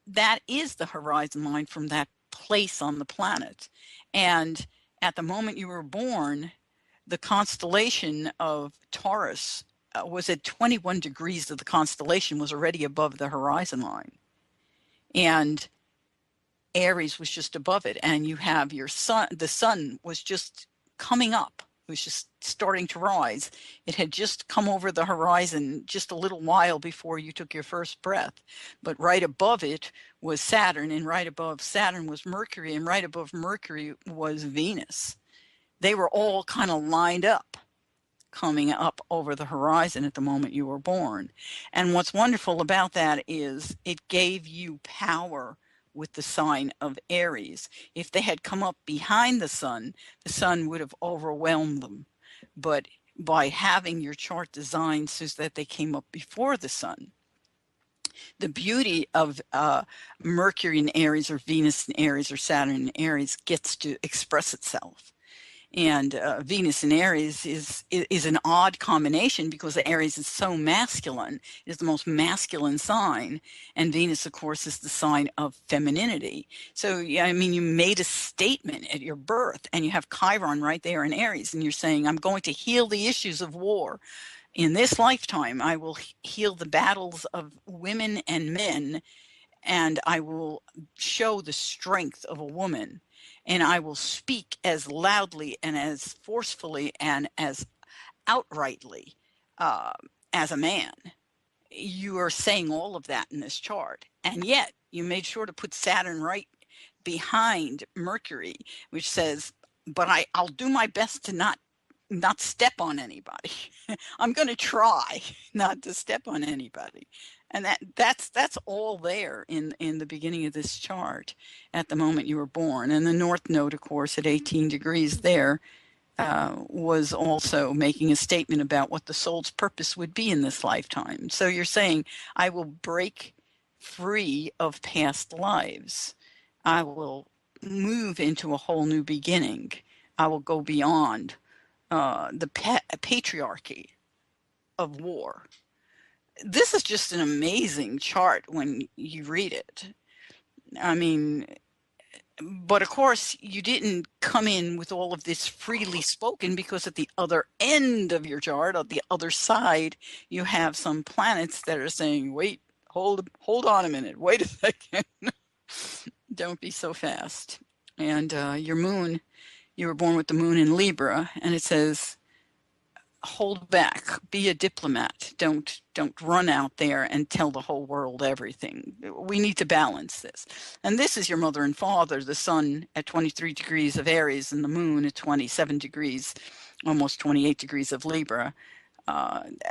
that is the horizon line from that place on the planet. And at the moment you were born, the constellation of Taurus was at 21 degrees of the constellation, was already above the horizon line. And Aries was just above it. And you have your sun, the sun was just coming up. It was just starting to rise. It had just come over the horizon just a little while before you took your first breath. But right above it was Saturn, and right above Saturn was Mercury, and right above Mercury was Venus. They were all kind of lined up, coming up over the horizon at the moment you were born. And what's wonderful about that is it gave you power with the sign of Aries. If they had come up behind the sun would have overwhelmed them. But by having your chart designed so that they came up before the sun, the beauty of Mercury in Aries, or Venus in Aries, or Saturn in Aries gets to express itself. And Venus in Aries is an odd combination because Aries is so masculine. It's the most masculine sign. And Venus, of course, is the sign of femininity. So, yeah, I mean, you made a statement at your birth, and you have Chiron right there in Aries. And you're saying, I'm going to heal the issues of war. In this lifetime, I will heal the battles of women and men, and I will show the strength of a woman, and I will speak as loudly and as forcefully and as outrightly uh, as a man. You are saying all of that in this chart, and yet you made sure to put Saturn right behind Mercury, which says, but I'll do my best to not step on anybody. I'm going to try not to step on anybody. And that's all there in the beginning of this chart at the moment you were born. And the North Node, of course, at 18 degrees there, was also making a statement about what the soul's purpose would be in this lifetime. So you're saying, I will break free of past lives. I will move into a whole new beginning. I will go beyond the patriarchy of war. This is just an amazing chart when you read it. I mean, but of course, you didn't come in with all of this freely spoken, because at the other end of your chart, on the other side, you have some planets that are saying, wait, hold on a minute, wait a second. Don't be so fast. And your moon, you were born with the moon in Libra, and it says, hold back, be a diplomat. Don't run out there and tell the whole world everything. We need to balance this. And this is your mother and father, the sun at 23 degrees of Aries and the moon at 27 degrees, almost 28 degrees of Libra.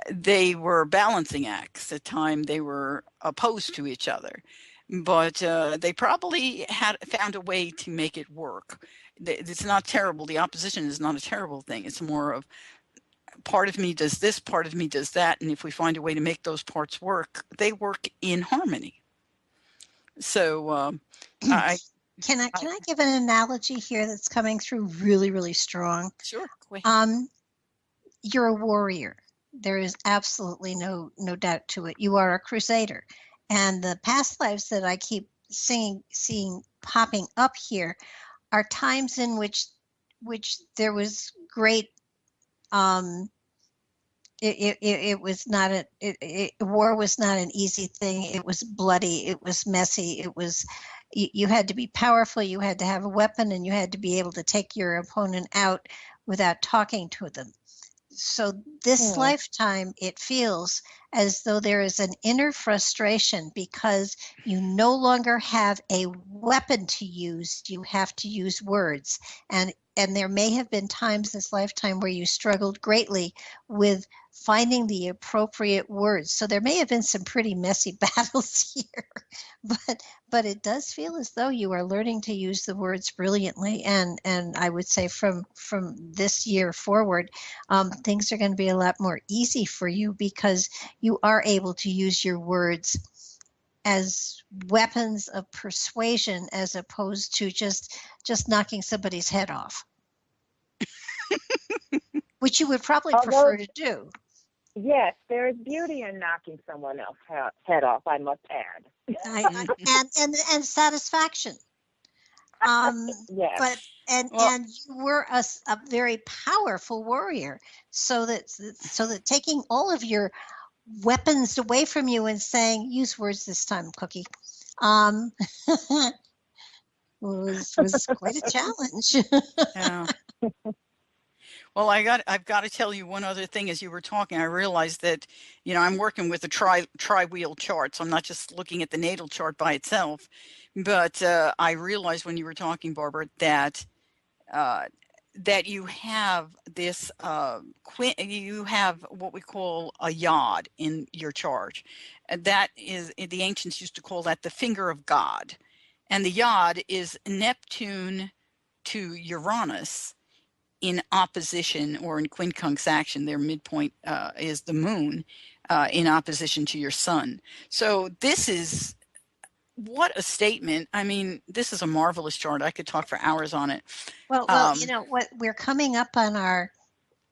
They were balancing acts. At time they were opposed to each other, but they probably had found a way to make it work. It's not terrible. The opposition is not a terrible thing. It's more of, part of me does this, part of me does that, and if we find a way to make those parts work, they work in harmony. So I
Can I give an analogy here that's coming through really, really strong?
Sure, go ahead.
You're a warrior. There is absolutely no doubt to it. You are a crusader. And the past lives that I keep seeing popping up here are times in which there was great it was not war was not an easy thing. It was bloody, it was messy, it was, you had to be powerful, you had to have a weapon, and you had to be able to take your opponent out without talking to them. So this lifetime, it feels as though there is an inner frustration because you no longer have a weapon to use. You have to use words. And there may have been times this lifetime where you struggled greatly with finding the appropriate words. So there may have been some pretty messy battles here, but it does feel as though you are learning to use the words brilliantly. And I would say from this year forward, things are going to be a lot more easy for you because you are able to use your words as weapons of persuasion as opposed to just knocking somebody's head off. Which you would probably prefer to do.
Yes, there is beauty in knocking someone else's head off, I must add.
And satisfaction.
Yes.
But and you were a very powerful warrior, so that taking all of your weapons away from you and saying, use words this time, Cookie, was quite a challenge.
Yeah. Well, I've got to tell you one other thing. As you were talking, I realized that, I'm working with a tri-wheel chart, so I'm not just looking at the natal chart by itself. But I realized when you were talking, Barbara, that you have this you have what we call a yod in your chart. And that is, the ancients used to call that the finger of God. And the yod is Neptune to Uranus in opposition, or in quincunx action. Their midpoint is the moon in opposition to your sun. So this is what a statement. I mean, this is a marvelous chart. I could talk for hours on it.
Well, you know what? We're coming up on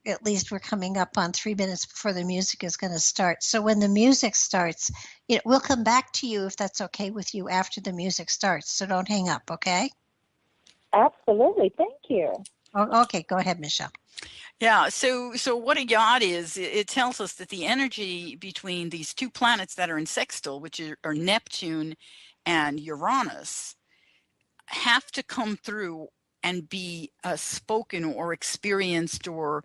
at least we're coming up on 3 minutes before the music is going to start. So when the music starts, we'll come back to you if that's okay with you after the music starts. So don't hang up, okay?
Absolutely. Thank you.
Oh, okay, go ahead, Michelle.
Yeah, so what a yacht is, it tells us that the energy between these two planets that are in sextile, which are Neptune and Uranus, have to come through and be spoken or experienced or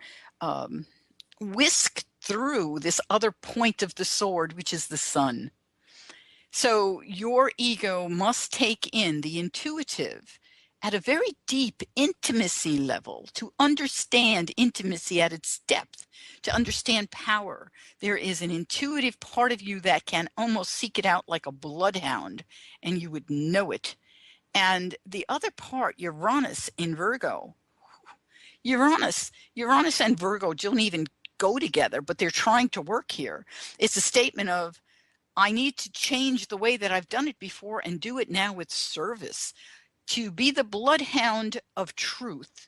whisked through this other point of the sword, which is the sun. So your ego must take in the intuitive at a very deep intimacy level to understand intimacy at its depth, to understand power. There is an intuitive part of you that can almost seek it out like a bloodhound, and you would know it. And the other part, Uranus in Virgo, Uranus and Virgo don't even go together, but they're trying to work here. It's a statement of, I need to change the way that I've done it before and do it now with service. To be the bloodhound of truth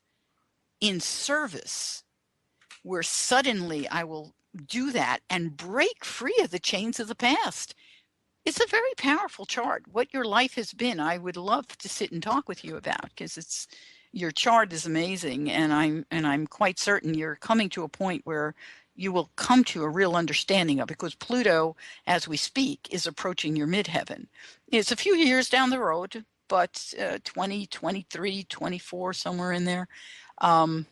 in service, where suddenly I will do that and break free of the chains of the past. It's a very powerful chart. What your life has been, I would love to sit and talk with you about, because your chart is amazing, and I'm quite certain you're coming to a point where you will come to a real understanding of it, because Pluto, as we speak, is approaching your midheaven. It's a few years down the road, but 20, 23, 24, somewhere in there. But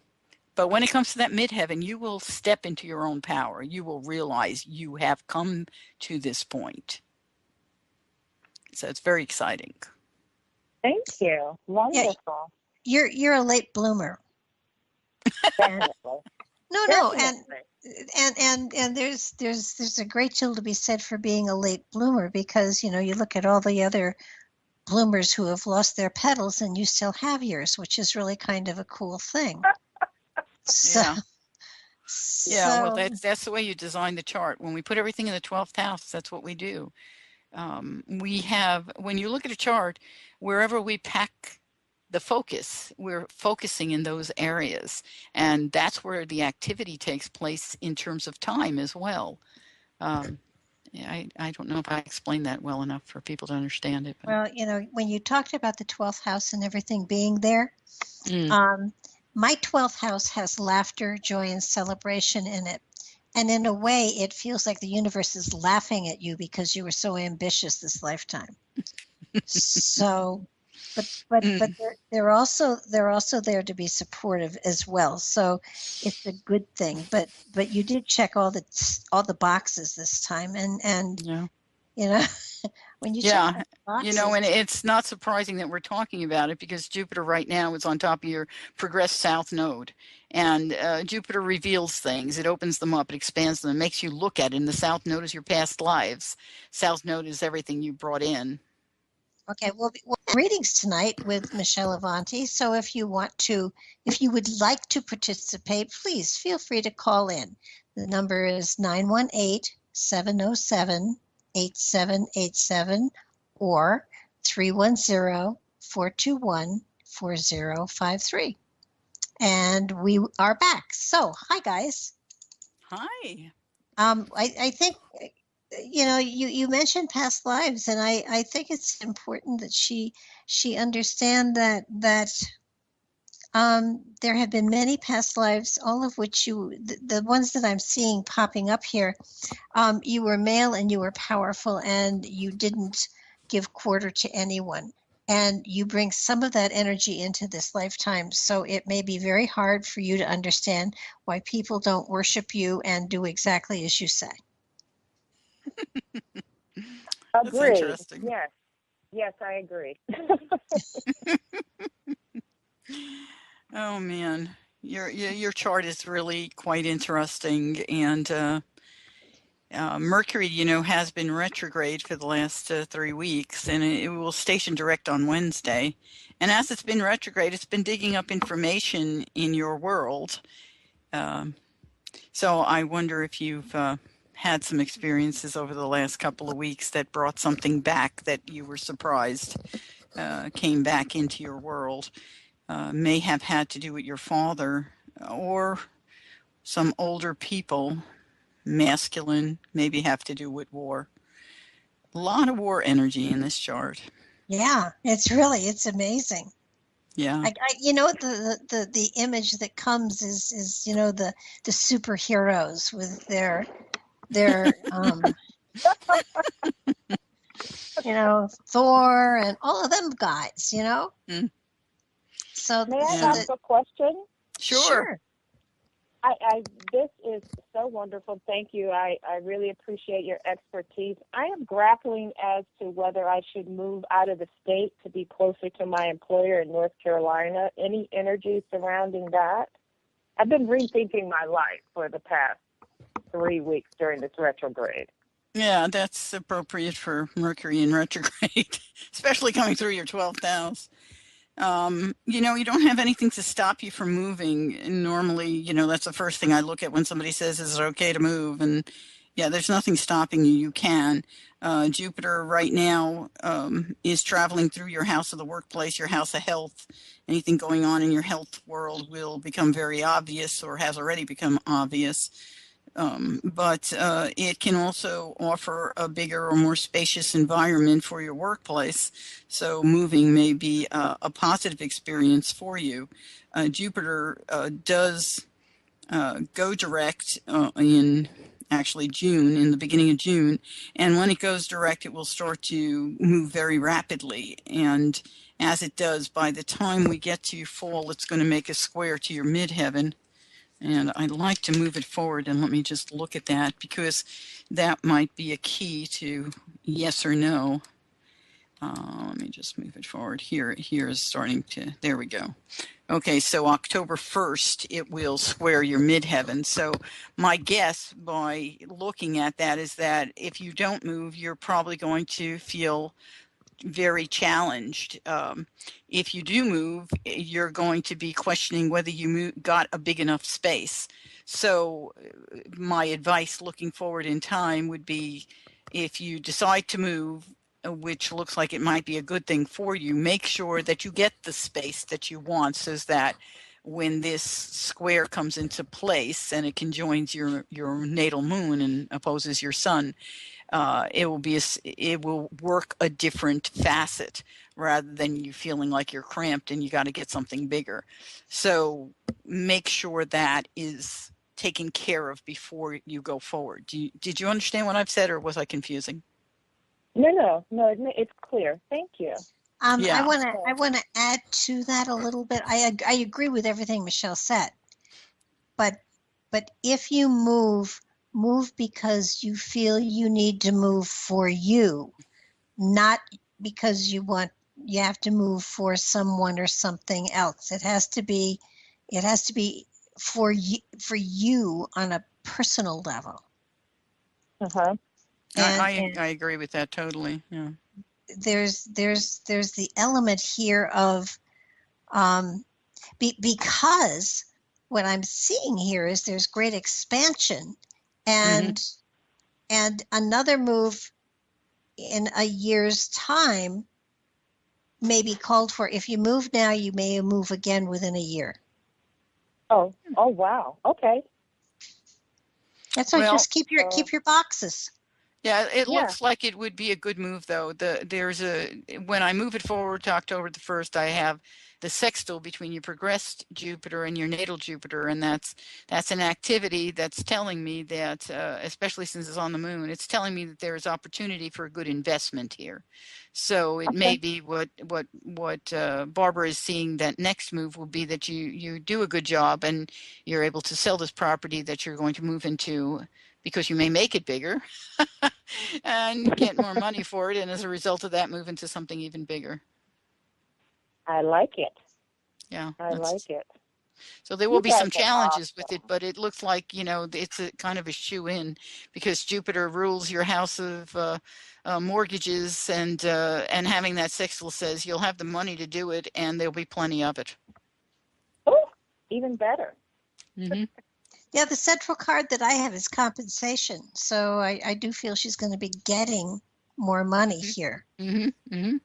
when it comes to that midheaven, you will step into your own power. You will realize you have come to this point. So it's very exciting.
Thank you. Wonderful.
Yeah, you're a late bloomer.
Definitely.
No,
Definitely.
and there's a great deal to be said for being a late bloomer, because you look at all the other bloomers who have lost their petals and you still have yours, which is really kind of a cool thing. So,
Yeah. Yeah, well,
so
that's the way you design the chart. When we put everything in the 12th house, that's what we do. We have, when you look at a chart, wherever we pack the focus, we're focusing in those areas. And that's where the activity takes place in terms of time as well. I don't know if I explained that well enough for people to understand it. But.
well, when you talked about the 12th house and everything being there, my 12th house has laughter, joy, and celebration in it. And in a way, it feels like the universe is laughing at you because you were so ambitious this lifetime. So, but they're also there to be supportive as well. So it's a good thing. But you did check all the boxes this time, and
yeah.
when you check boxes,
and it's not surprising that we're talking about it, because Jupiter right now is on top of your progressed south node, and Jupiter reveals things. It opens them up, it expands them, it makes you look at it. And the south node is your past lives. South node is everything you brought in.
Okay, we'll readings tonight with Michelle Avanti. So if you would like to participate, please feel free to call in. The number is 918-707-8787 or 310-421-4053. And we are back. So, hi guys.
Hi.
I think you mentioned past lives, and I think it's important that she understand that there have been many past lives, all of which the ones that I'm seeing popping up here, you were male and you were powerful and you didn't give quarter to anyone. And you bring some of that energy into this lifetime. So it may be very hard for you to understand why people don't worship you and do exactly as you say.
That's interesting.
Yes, I agree.
Oh man, your chart is really quite interesting, and Mercury, has been retrograde for the last 3 weeks, and it will station direct on Wednesday. And as it's been retrograde, it's been digging up information in your world. So I wonder if you've had some experiences over the last couple of weeks that brought something back that you were surprised came back into your world. May have had to do with your father or some older people, masculine, maybe have to do with war. A lot of war energy in this chart.
Yeah, it's amazing.
Yeah.
The image that comes is the superheroes with their Thor and all of them guys,
Mm.
So
May I
Yeah.
ask a question?
Sure.
This is so wonderful. Thank you. I really appreciate your expertise. I am grappling as to whether I should move out of the state to be closer to my employer in North Carolina. Any energy surrounding that? I've been rethinking my life for the past 3 weeks during this retrograde.
Yeah, that's appropriate for Mercury in retrograde, especially coming through your 12th house. You don't have anything to stop you from moving. And normally, that's the first thing I look at when somebody says, is it okay to move? And yeah, there's nothing stopping you. You can. Jupiter right now is traveling through your house of the workplace, your house of health. Anything going on in your health world will become very obvious or has already become obvious. But it can also offer a bigger or more spacious environment for your workplace. So moving may be a positive experience for you. Jupiter does go direct in actually June, in the beginning of June. And when it goes direct, it will start to move very rapidly. And as it does, by the time we get to fall, it's going to make a square to your midheaven. And I'd like to move it forward, and let me just look at that because that might be a key to yes or no. Let me just move it forward. Here is starting to, there we go. Okay, so October 1st, it will square your midheaven. So my guess by looking at that is that if you don't move, you're probably going to feel very challenged. If you do move, you're going to be questioning whether you got a big enough space. So my advice looking forward in time would be if you decide to move, which looks like it might be a good thing for you, make sure that you get the space that you want so that when this square comes into place and it conjoins your natal moon and opposes your sun, it will work a different facet rather than you feeling like you're cramped and you got to get something bigger. So make sure that is taken care of before you go forward. Did you understand what I've said, or was I confusing?
No, it's clear. Thank you.
Yeah.
I want to add to that a little bit. I agree with everything Michelle said, but if you move because you feel you need to move for you, not because you have to move for someone or something else. It has to be for you on a personal level.
Uh-huh.
I agree with that totally. Yeah.
There's the element here of because what I'm seeing here is there's great expansion, and another move in a year's time may be called for. If you move now, you may move again within a year.
Oh wow. Okay.
That's why just keep your boxes.
Yeah, it looks like it would be a good move, though. When I move it forward to October the 1st, I have the sextile between your progressed Jupiter and your natal Jupiter, and that's an activity that's telling me that, especially since it's on the moon, it's telling me that there is opportunity for a good investment here. So it may be what Barbara is seeing, that next move will be that you do a good job and you're able to sell this property that you're going to move into, because you may make it bigger and get more money for it, and as a result of that, move into something even bigger.
I like it.
Yeah,
I like it.
So there will be some challenges with it, but it looks like it's a kind of a shoe-in, because Jupiter rules your house of mortgages, and having that sextile says you'll have the money to do it, and there'll be plenty of it.
Oh, even better.
Mm-hmm.
Yeah, the central card that I have is compensation. So I do feel she's going to be getting more money here.
Mm-hmm. Mm-hmm.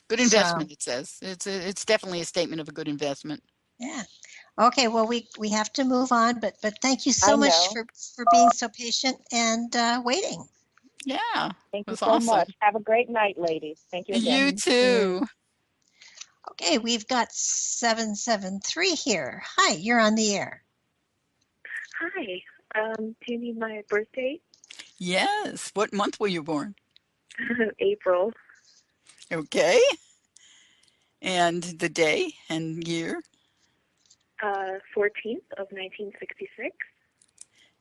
Good
So,
investment, it says. It's definitely a statement of a good investment.
yeah. Okay, well, we have to move on, but thank you so
I
much
know.
for being so patient and waiting.
Yeah, it
Thank you
was
so
awesome.
much. Have a great night, ladies. Thank you again.
You
You too.
too.
Okay, we've got 773 here. Hi, you're on the air.
Hi. Do you need my birth date?
Yes. What month were you born?
April.
Okay. And the day and year?
14th of 1966.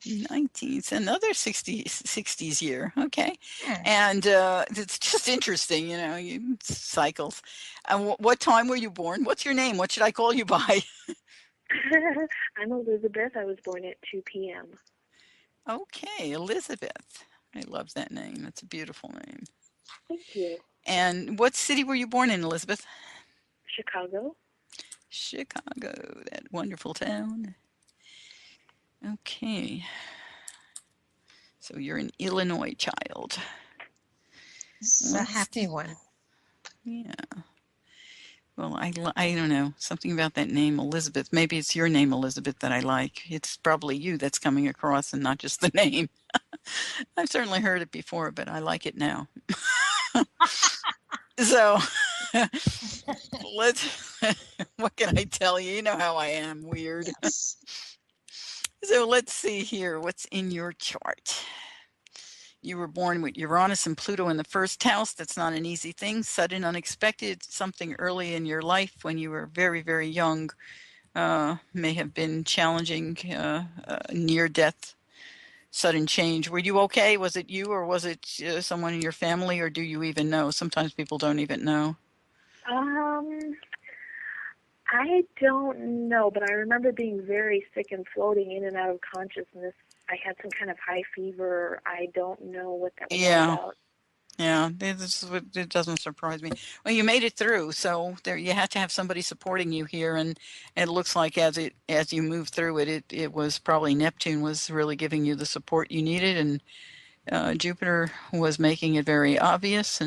19th, another 60s year. Okay.
Yeah.
And it's just interesting, cycles. And what time were you born? What's your name? What should I call you by?
I'm Elizabeth. I was born at 2 p.m.
Okay, Elizabeth. I love that name. That's a beautiful name.
Thank you.
And what city were you born in, Elizabeth?
Chicago.
Chicago, that wonderful town. Okay. So you're an Illinois child.
This is a happy one.
Yeah. Well, I don't know. Something about that name, Elizabeth. Maybe it's your name, Elizabeth, that I like. It's probably you that's coming across and not just the name. I've certainly heard it before, but I like it now. So let's, what can I tell you? You know how I am, weird.
Yes.
So let's see here. What's in your chart? You were born with Uranus and Pluto in the first house. That's not an easy thing. Sudden, unexpected, something early in your life when you were very, very young may have been challenging, near death, sudden change. Were you okay? Was it you or was it someone in your family, or do you even know? Sometimes people don't even know.
I don't know, but I remember being very sick and floating in and out of consciousness. I had some kind of high fever. I don't know what that was all about.
Yeah, it doesn't surprise me. Well, you made it through, so there you had to have somebody supporting you here, and it looks like as you moved through it was probably Neptune was really giving you the support you needed, and Jupiter was making it very obvious,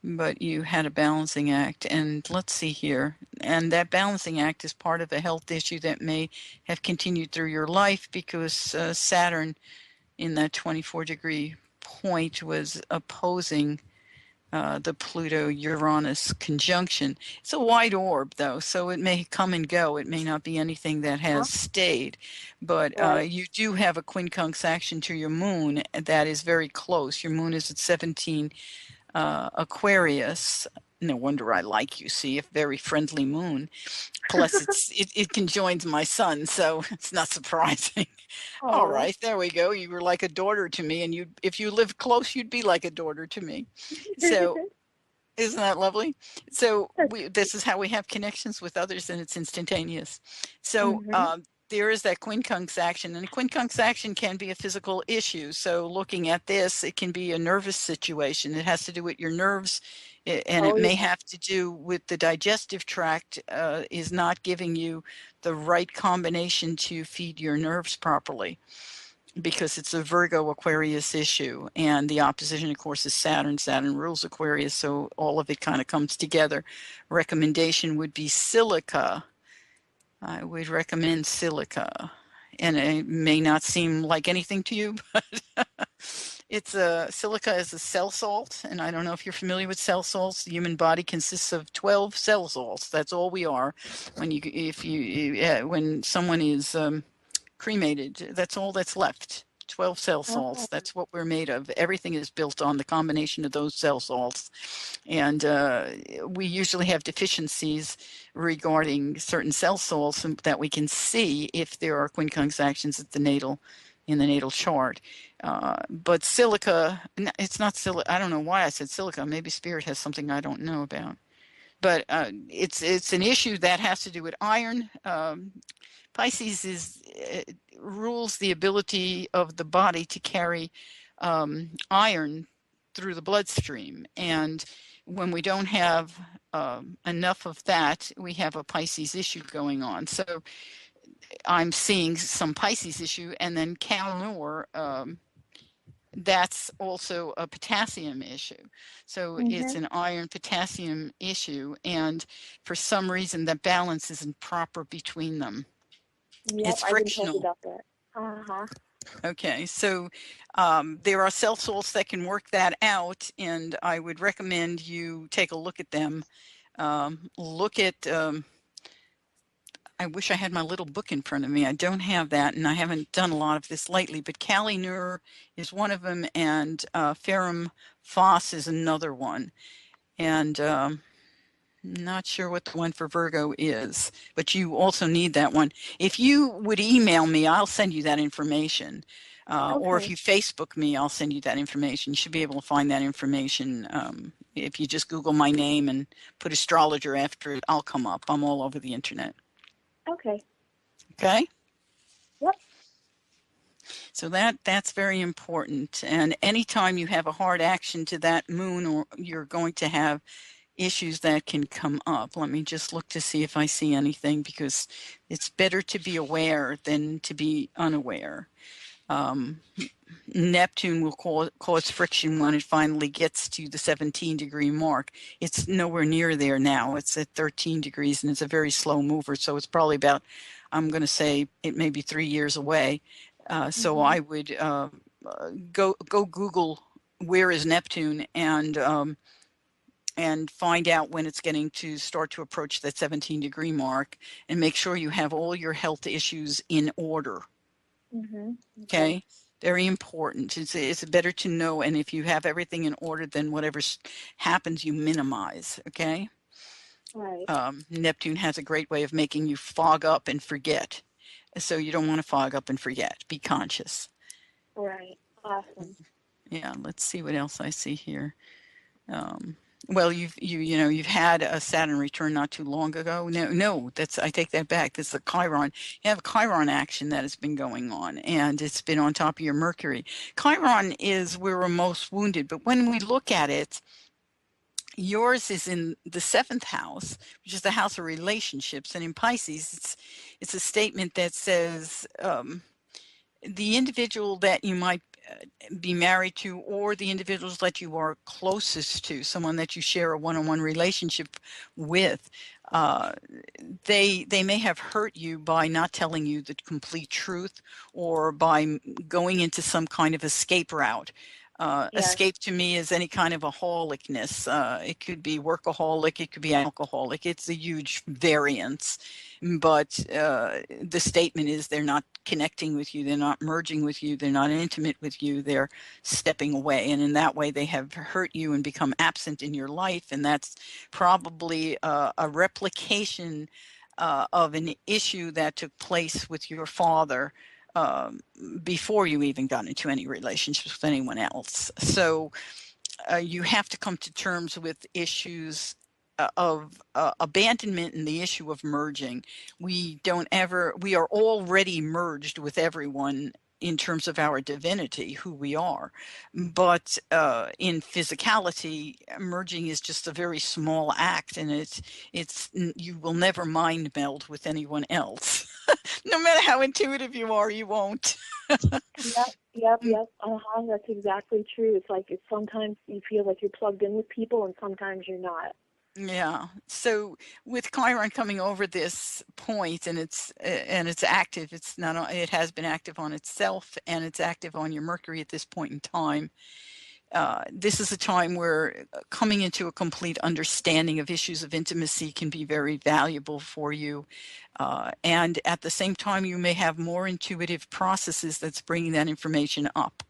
but you had a balancing act. And let's see here, and that balancing act is part of a health issue that may have continued through your life because Saturn in that 24-degree point was opposing the Pluto-Uranus conjunction. It's a wide orb, though, so it may come and go. It may not be anything that has stayed, but
Right.
you do have a quincunx action to your moon that is very close. Your moon is at 17 Aquarius. No wonder I like you. See, a very friendly moon. Plus, it conjoins my sun, so it's not surprising. All right, there we go. You were like a daughter to me, and if you lived close, you'd be like a daughter to me. So, isn't that lovely? So this is how we have connections with others, and it's instantaneous. So there is that quincunx action, and a quincunx action can be a physical issue. So looking at this, it can be a nervous situation. It has to do with your nerves, and it may have to do with the digestive tract is not giving you the right combination to feed your nerves properly, because it's a Virgo Aquarius issue, and the opposition, of course, is Saturn. Saturn rules Aquarius, so all of it kind of comes together. Recommendation would be silica. I would recommend silica, and it may not seem like anything to you, but silica is a cell salt, and I don't know if you're familiar with cell salts. The human body consists of 12 cell salts. That's all we are. When someone is cremated, that's all that's left. 12 cell salts. That's what we're made of. Everything is built on the combination of those cell salts. And we usually have deficiencies regarding certain cell salts that we can see if there are quincunx actions in the natal chart. But silica, it's not silica. I don't know why I said silica. Maybe spirit has something I don't know about. But it's an issue that has to do with iron. Pisces rules the ability of the body to carry iron through the bloodstream, and when we don't have enough of that, we have a Pisces issue going on. So I'm seeing some Pisces issue, and then Cal-Nor, that's also a potassium issue. So it's an iron potassium issue, and for some reason the balance isn't proper between them.
Yep,
It's
I've been told
frictional.
about that. Uh-huh.
Okay, so there are cell salts that can work that out, and I would recommend you take a look at them. Look at I wish I had my little book in front of me. I don't have that, and I haven't done a lot of this lately, but Kali-Nur is one of them, and Ferrum Phos is another one. And not sure what the one for Virgo is, but you also need that one. If you would email me, I'll send you that information. Or if you Facebook me, I'll send you that information. You should be able to find that information. If you just Google my name and put astrologer after it, I'll come up. I'm all over the internet.
Okay.
Okay?
Yep.
So that's very important. And anytime you have a hard action to that moon, or you're going to have issues that can come up. Let me just look to see if I see anything, because it's better to be aware than to be unaware. Neptune will cause friction when it finally gets to the 17-degree mark. It's nowhere near there now. It's at 13 degrees, and it's a very slow mover. So it's probably about, I'm going to say it may be 3 years away. So I would go Google where is Neptune, and find out when it's getting to start to approach that 17-degree mark, and make sure you have all your health issues in order. Okay. Very important. It's better to know, and if you have everything in order, then whatever happens, you minimize. Okay.
Right.
Neptune has a great way of making you fog up and forget. So you don't want to fog up and forget. Be conscious.
Right. Awesome.
Yeah. Let's see what else I see here. Well, you've had a Saturn return not too long ago. No, I take that back. This is a Chiron. You have a Chiron action that has been going on, and it's been on top of your Mercury. Chiron is where we're most wounded, but when we look at it, yours is in the 7th house, which is the house of relationships, and in Pisces, it's a statement that says the individual that you might be married to, or the individuals that you are closest to, someone that you share a one-on-one relationship with, they may have hurt you by not telling you the complete truth, or by going into some kind of escape route. Escape to me is any kind of aholicness. It could be workaholic, it could be alcoholic. It's a huge variance. But the statement is they're not connecting with you, they're not merging with you, they're not intimate with you, they're stepping away. And in that way, they have hurt you and become absent in your life. And that's probably a replication of an issue that took place with your father before you even got into any relationships with anyone else. So you have to come to terms with issues of abandonment and the issue of merging. We are already merged with everyone in terms of our divinity, who we are. But in physicality, merging is just a very small act, and you will never mind meld with anyone else. No matter how intuitive you are, you won't.
Yep. That's exactly true. It's sometimes you feel like you're plugged in with people, and sometimes you're not.
Yeah. So with Chiron coming over this point, and it's active. It has been active on itself, and it's active on your Mercury at this point in time. This is a time where coming into a complete understanding of issues of intimacy can be very valuable for you. And at the same time, you may have more intuitive processes that's bringing that information up.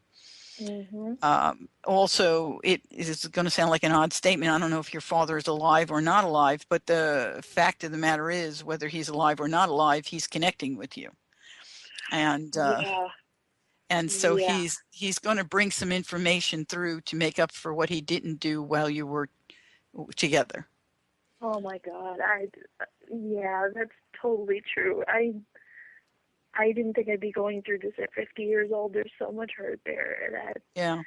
Also, it is going to sound like an odd statement. I don't know if your father is alive or not alive, but the fact of the matter is, whether he's alive or not alive, he's connecting with you. And so he's going to bring some information through to make up for what he didn't do while you were together.
Oh my God! That's totally true. I didn't think I'd be going through this at 50 years old. There's so much hurt there that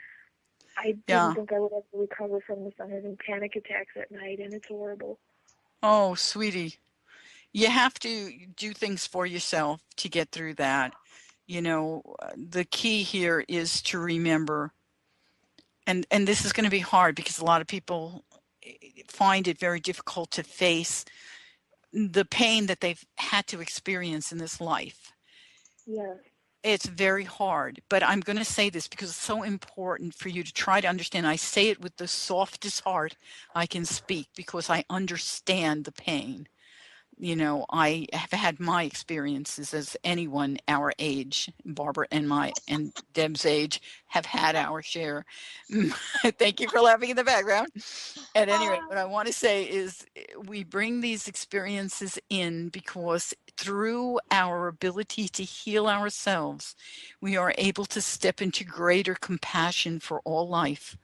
I didn't think I would ever recover from this. I'm having panic attacks at night, and it's horrible.
Oh, sweetie. You have to do things for yourself to get through that. The key here is to remember, and this is going to be hard because a lot of people find it very difficult to face the pain that they've had to experience in this life.
Yeah.
It's very hard, but I'm going to say this because it's so important for you to try to understand. I say it with the softest heart I can speak because I understand the pain. I have had my experiences, as anyone our age, Barbara and Deb's age, have had our share. Thank you for laughing in the background. At any rate, what I want to say is we bring these experiences in because through our ability to heal ourselves, we are able to step into greater compassion for all life.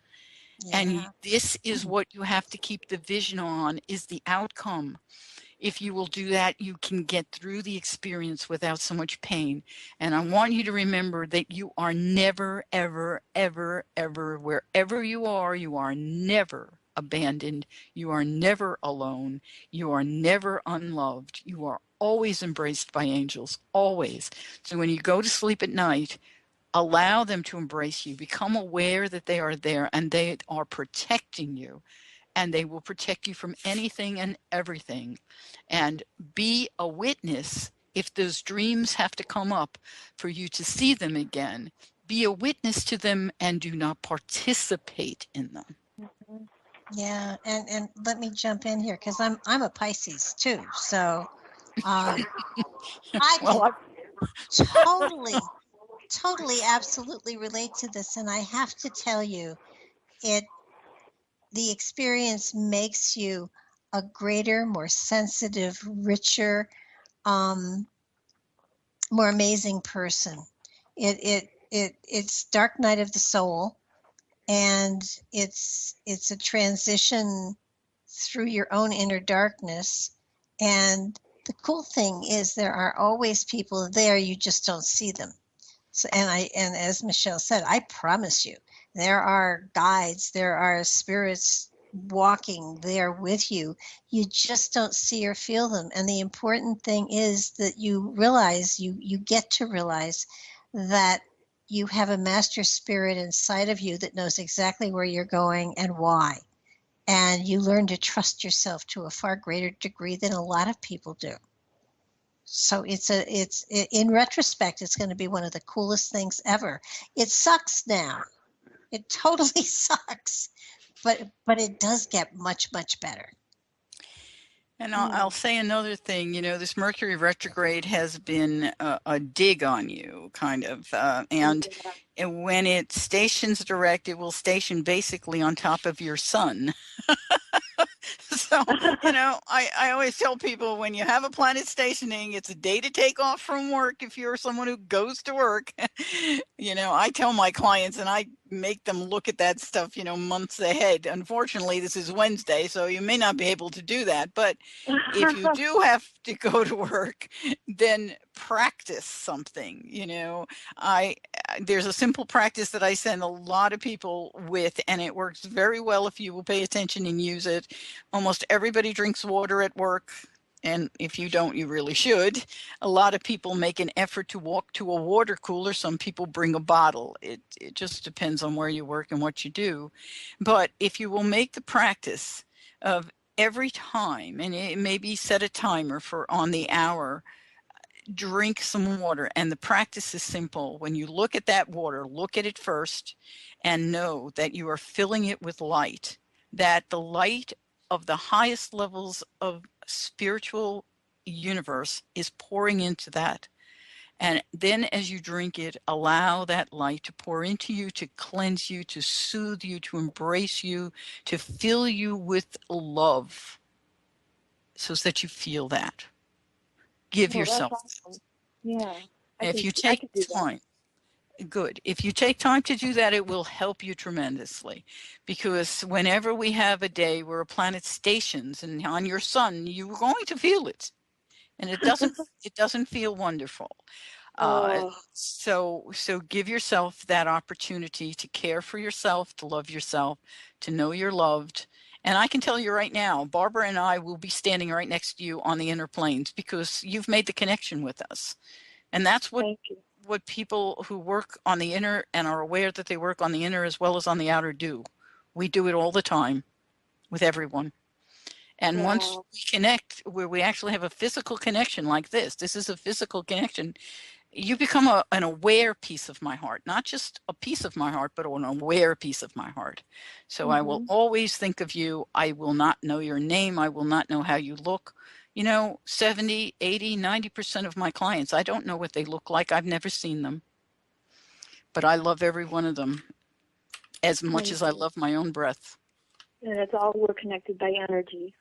Yeah.
And this is what you have to keep the vision on, is the outcome. If you will do that, you can get through the experience without so much pain. And I want you to remember that you are never, ever, ever, ever, wherever you are never abandoned. You are never alone. You are never unloved. You are always embraced by angels, always. So when you go to sleep at night, allow them to embrace you. Become aware that they are there and they are protecting you. And they will protect you from anything and everything. And be a witness if those dreams have to come up for you to see them again. Be a witness to them and do not participate in them.
Yeah, and let me jump in here because I'm a Pisces too. So I can
Well,
totally, absolutely relate to this. And I have to tell you, the experience makes you a greater, more sensitive, richer, more amazing person. It's dark night of the soul, and it's a transition through your own inner darkness. And the cool thing is there are always people there, you just don't see them. So, and as Michelle said, I promise you, there are guides, there are spirits walking there with you. You just don't see or feel them. And the important thing is that you realize, you get to realize that you have a master spirit inside of you that knows exactly where you're going and why. And you learn to trust yourself to a far greater degree than a lot of people do. So it's in retrospect, it's going to be one of the coolest things ever. It sucks now. It totally sucks, but it does get much, much better.
And I'll say another thing, this Mercury retrograde has been a dig on you, kind of. And when it stations direct, it will station basically on top of your sun. So, I always tell people when you have a planet stationing, it's a day to take off from work if you're someone who goes to work. I tell my clients and I make them look at that stuff, months ahead. Unfortunately, this is Wednesday, so you may not be able to do that. But if you do have to go to work, then practice something. There's a simple practice that I send a lot of people with, and it works very well if you will pay attention and use it. Almost everybody drinks water at work. And if you don't, you really should. A lot of people make an effort to walk to a water cooler. Some people bring a bottle. It just depends on where you work and what you do. But if you will make the practice of every time, and it maybe set a timer for on the hour, drink some water. And the practice is simple. When you look at that water, look at it first and know that you are filling it with light, that the light of the highest levels of spiritual universe is pouring into that. And then as you drink it, allow that light to pour into you, to cleanse you, to soothe you, to embrace you, to fill you with love so that you feel that. Give yourself
awesome. Yeah.
if you take time. Good. If you take time to do that, it will help you tremendously, because whenever we have a day where a planet stations and on your sun, you're going to feel it, and it doesn't feel wonderful. So give yourself that opportunity to care for yourself, to love yourself, to know you're loved, And I can tell you right now, Barbara and I will be standing right next to you on the inner planes because you've made the connection with us. And that's what people who work on the inner and are aware that they work on the inner as well as on the outer do. We do it all the time with everyone. And once we connect, where we actually have a physical connection like this is a physical connection, you become an aware piece of my heart, not just a piece of my heart, but an aware piece of my heart. So I will always think of you. I will not know your name. I will not know how you look. 70, 80, 90% of my clients, I don't know what they look like. I've never seen them. But I love every one of them as much as I love my own breath.
And it's all, we're connected by energy.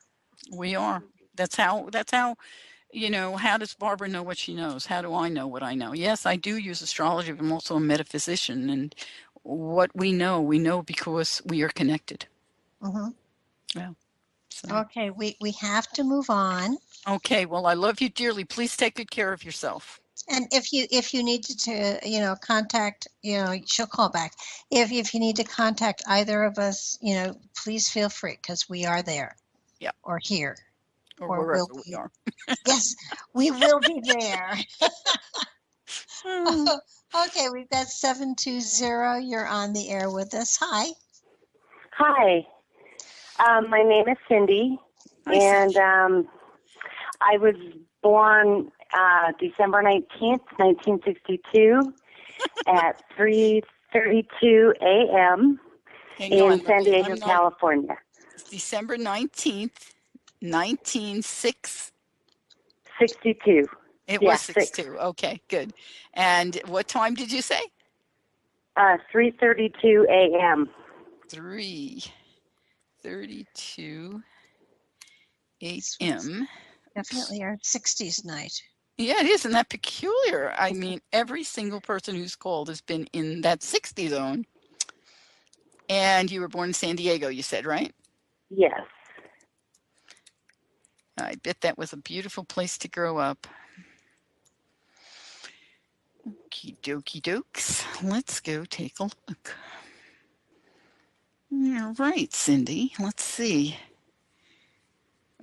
We are. That's how, how does Barbara know what she knows? How do I know what I know? Yes, I do use astrology, but I'm also a metaphysician. And what we know because we are connected. Yeah. So.
Okay, we have to move on.
Okay, well, I love you dearly. Please take good care of yourself.
And if you need to contact, she'll call back. If you need to contact either of us, please feel free, because we are there.
Yeah.
Or here.
Or wherever we are.
Yes, we will be there. Okay, we've got 720. You're on the air with us. Hi.
Hi. My name is Cindy.
Hi,
and
Cindy.
I was born December 19th, 1962 at 3:32 a.m. in San Diego, California.
December 19th,
62.
It was 62. Okay, good. And what time did you say?
3:32 a.m.
3:32 a.m.
Definitely our 60s night.
Yeah, it is. Isn't that peculiar? I mean, every single person who's called has been in that 60 zone. And you were born in San Diego, you said, right?
Yes.
I bet that was a beautiful place to grow up. Okie dokie dokes. Let's go take a look. All right, Cindy. Let's see.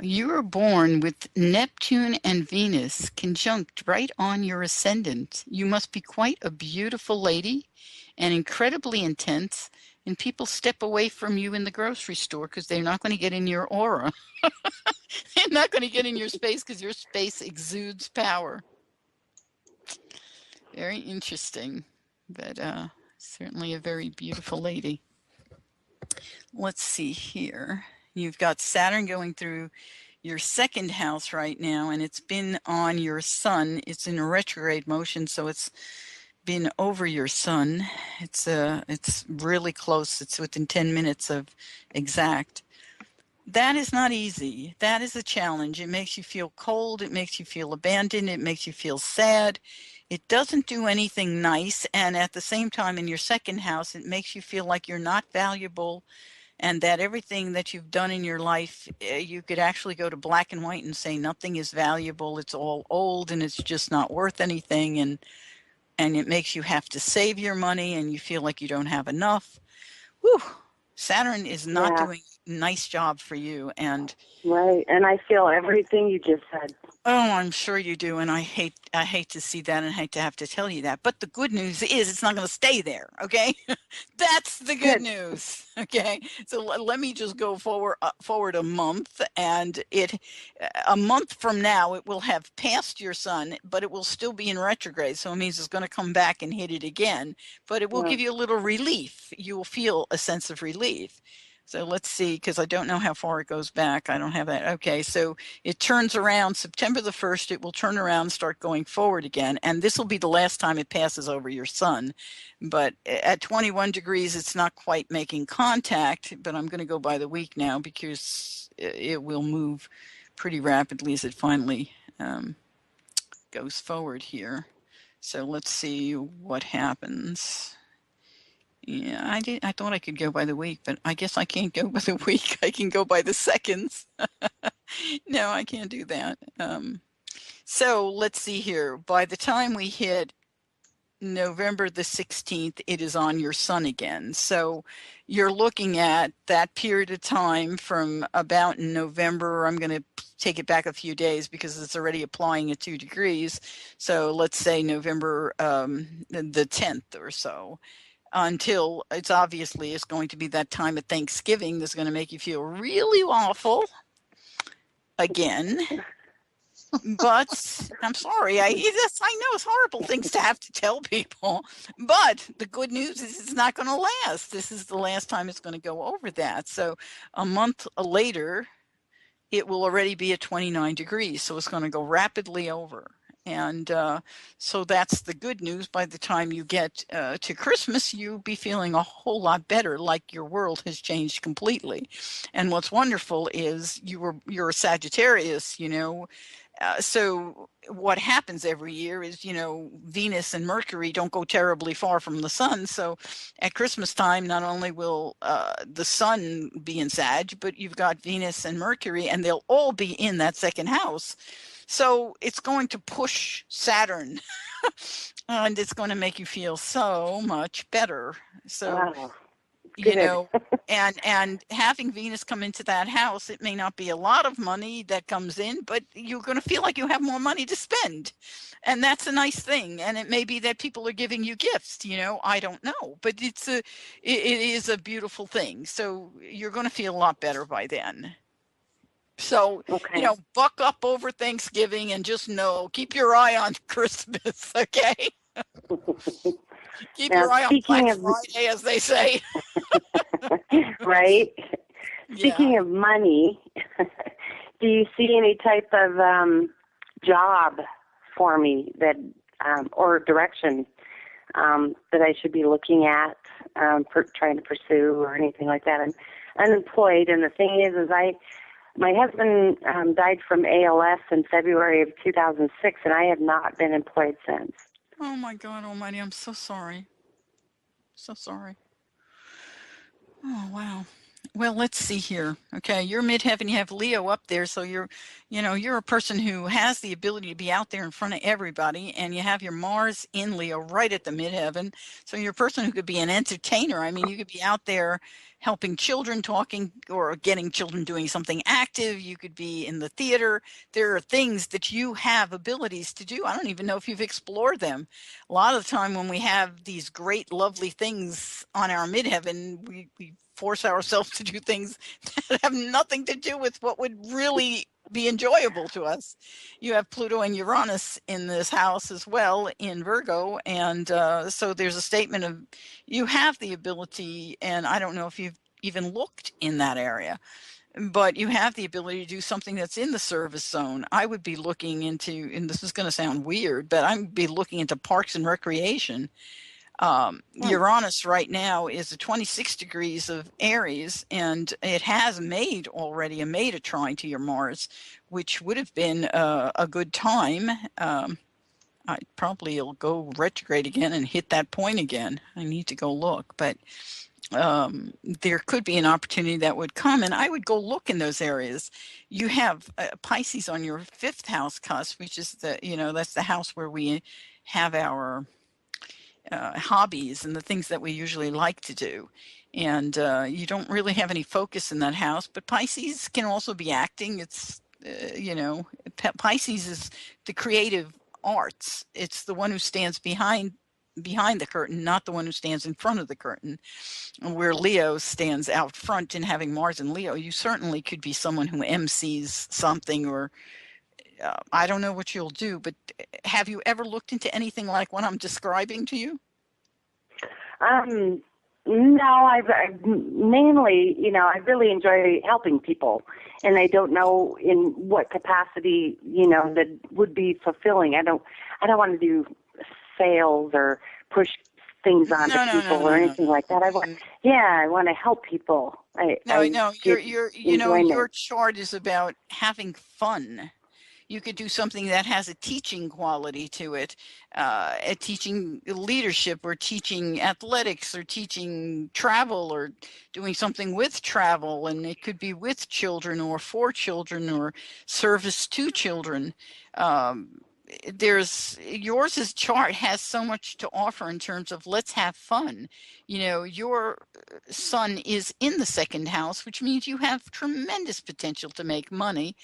You were born with Neptune and Venus conjunct right on your ascendant. You must be quite a beautiful lady and incredibly intense, and people step away from you in the grocery store because they're not going to get in your aura. They're not going to get in your space because your space exudes power. Very interesting, but certainly a very beautiful lady. Let's see here. You've got Saturn going through your second house right now, and it's been on your sun. It's in a retrograde motion, so it's been over your sun. It's really close. It's within 10 minutes of exact. That is not easy. That is a challenge. It makes you feel cold. It makes you feel abandoned. It makes you feel sad. It doesn't do anything nice. And at the same time, in your second house, it makes you feel like you're not valuable, and that everything that you've done in your life, you could actually go to black and white and say nothing is valuable. It's all old and it's just not worth anything. And it makes you have to save your money and you feel like you don't have enough. Whew. Saturn is not doing a nice job for you. And
right. And I feel everything you just said.
Oh, I'm sure you do. And I hate to see that and hate to have to tell you that. But the good news is it's not going to stay there. Okay. That's the good news. Okay. So let me just go forward a month, and a month from now, it will have passed your sun, but it will still be in retrograde. So it means it's going to come back and hit it again, but it will give you a little relief. You will feel a sense of relief. So let's see, because I don't know how far it goes back. I don't have that. Okay, so it turns around September the 1st. It will turn around and start going forward again. And this will be the last time it passes over your sun. But at 21 degrees, it's not quite making contact. But I'm going to go by the week now because it will move pretty rapidly as it finally goes forward here. So let's see what happens. Yeah, I thought I could go by the week, but I guess I can't go by the week. I can go by the seconds. No, I can't do that. So let's see here. By the time we hit November the 16th, it is on your sun again. So you're looking at that period of time from about November. I'm going to take it back a few days because it's already applying at 2 degrees. So let's say November the 10th or so, until it's going to be that time of Thanksgiving that's going to make you feel really awful again. But I'm sorry, I know it's horrible things to have to tell people, but the good news is it's not going to last. This is the last time it's going to go over that. So a month later, it will already be at 29 degrees. So it's going to go rapidly over. And so that's the good news. By the time you get to Christmas, you'll be feeling a whole lot better, like your world has changed completely. And what's wonderful is you're a Sagittarius, you know. So what happens every year is, you know, Venus and Mercury don't go terribly far from the sun. So at Christmas time, not only will the sun be in Sag, but you've got Venus and Mercury, and they'll all be in that second house. So it's going to push Saturn and it's going to make you feel so much better. So,
wow.
you know, and having Venus come into that house, it may not be a lot of money that comes in, but you're going to feel like you have more money to spend. And that's a nice thing. And it may be that people are giving you gifts, you know, I don't know, but it is a beautiful thing. So you're going to feel a lot better by then. So,
okay.
you know, buck up over Thanksgiving and just know, keep your eye on Christmas, okay? Keep your eye on Black Friday, as they say.
Right? Speaking of money, do you see any type of job for me that, or direction that I should be looking at, trying to pursue or anything like that? I'm unemployed, and the thing is my husband died from ALS in February of 2006, and I have not been employed since.
Oh, my God almighty. I'm so sorry. So sorry. Oh, wow. Well, let's see here. Okay, you're midheaven, you have Leo up there, so you're a person who has the ability to be out there in front of everybody, and you have your Mars in Leo right at the midheaven. So you're a person who could be an entertainer. I mean, you could be out there helping children, talking or getting children doing something active. You could be in the theater. There are things that you have abilities to do. I don't even know if you've explored them. A lot of the time when we have these great, lovely things on our midheaven, we force ourselves to do things that have nothing to do with what would really be enjoyable to us. You have Pluto and Uranus in this house as well in Virgo, and so there's a statement of you have the ability, and I don't know if you've even looked in that area, but you have the ability to do something that's in the service zone. I would be looking into, and this is going to sound weird, but I'd be looking into parks and recreation. Uranus right now is at 26 degrees of Aries, and it has made already a trine to your Mars, which would have been a good time. I probably will go retrograde again and hit that point again. I need to go look, but there could be an opportunity that would come, and I would go look in those areas. You have Pisces on your 5th house cusp, which is that's the house where we have our hobbies and the things that we usually like to do. And you don't really have any focus in that house, but Pisces can also be acting. It's, Pisces is the creative arts. It's the one who stands behind the curtain, not the one who stands in front of the curtain. Where Leo stands out front, and having Mars in Leo, you certainly could be someone who MCs something, or I don't know what you'll do, but have you ever looked into anything like what I'm describing to you?
No, I mainly, I really enjoy helping people, and I don't know in what capacity, that would be fulfilling. I don't want to do sales or push things on people or anything like that. I want to help people.
Your chart is about having fun. You could do something that has a teaching quality to it, teaching leadership, or teaching athletics, or teaching travel, or doing something with travel. And it could be with children or for children or service to children. yours chart has so much to offer in terms of let's have fun. Your sun is in the second house, which means you have tremendous potential to make money.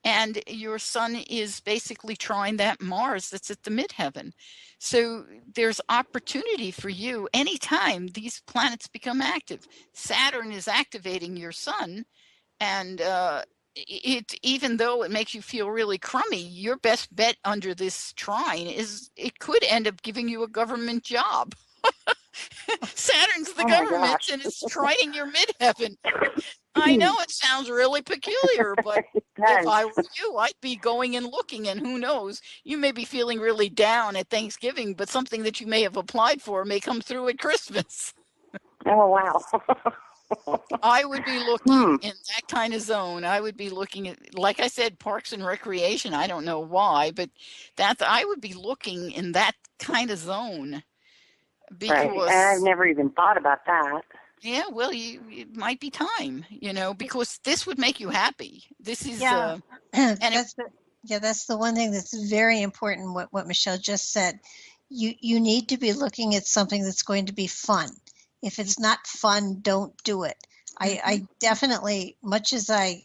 And your sun is basically trying that Mars that's at the midheaven. So there's opportunity for you anytime these planets become active. Saturn is activating your sun, and even though it makes you feel really crummy, your best bet under this trine is it could end up giving you a government job. Saturn's the government, and it's trining your midheaven. I know it sounds really peculiar, but if I were you, I'd be going and looking, and who knows, you may be feeling really down at Thanksgiving, but something that you may have applied for may come through at Christmas.
Oh, wow.
I would be looking in that kind of zone. I would be looking at, like I said, parks and recreation. I don't know why, but I would be looking in that kind of zone. Because,
right. And I've never even thought about that.
Yeah, well, it might be time, because this would make you happy. This is
that's the one thing that's very important. What Michelle just said, you need to be looking at something that's going to be fun. If it's not fun, don't do it. I definitely, much as I,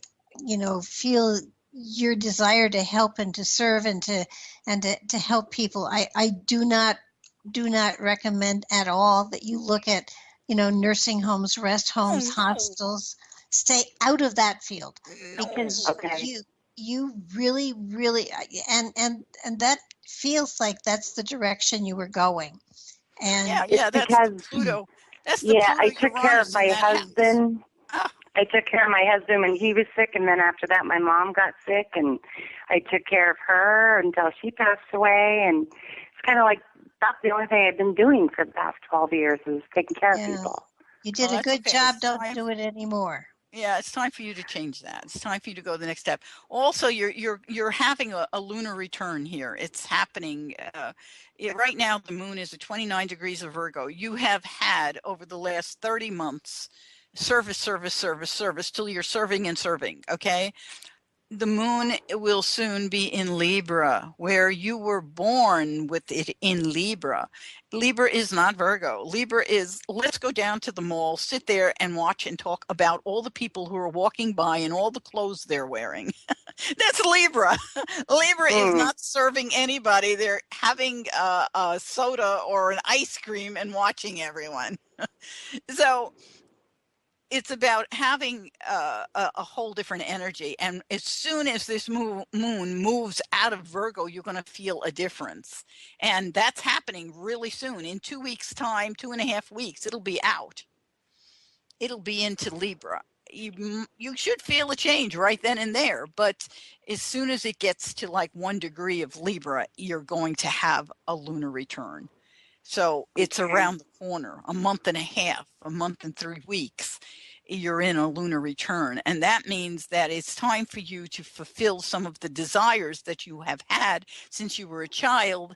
feel your desire to help and to serve and to help people, I do not recommend at all that you look at, nursing homes, rest homes, hostels. Stay out of that field, because you really, and that feels like that's the direction you were going. And
that's because Pluto. That's the Pluto
I took care of my husband. I took care of my husband when he was sick, and then after that my mom got sick, and I took care of her until she passed away. And it's kind of like that's the only thing I've been doing for the past 12 years is taking care of people.
You did a good job. Don't do it anymore.
Yeah, it's time for you to change that. It's time for you to go to the next step. Also, you're having a lunar return here. It's happening right now. The moon is at 29 degrees of Virgo. You have had over the last 30 months service till you're serving and serving. Okay. The moon will soon be in Libra, where you were born with it in Libra. Libra is not Virgo. Libra is, let's go down to the mall, sit there and watch and talk about all the people who are walking by and all the clothes they're wearing. That's Libra. Libra is not serving anybody. They're having a soda or an ice cream and watching everyone. So it's about having a whole different energy. And as soon as this moon moves out of Virgo, you're going to feel a difference. And that's happening really soon. In 2 weeks' time, 2.5 weeks, it'll be out. It'll be into Libra. You should feel a change right then and there. But as soon as it gets to like 1 degree of Libra, you're going to have a lunar return. So it's around the corner, a month and a half, a month and 3 weeks, you're in a lunar return. And that means that it's time for you to fulfill some of the desires that you have had since you were a child.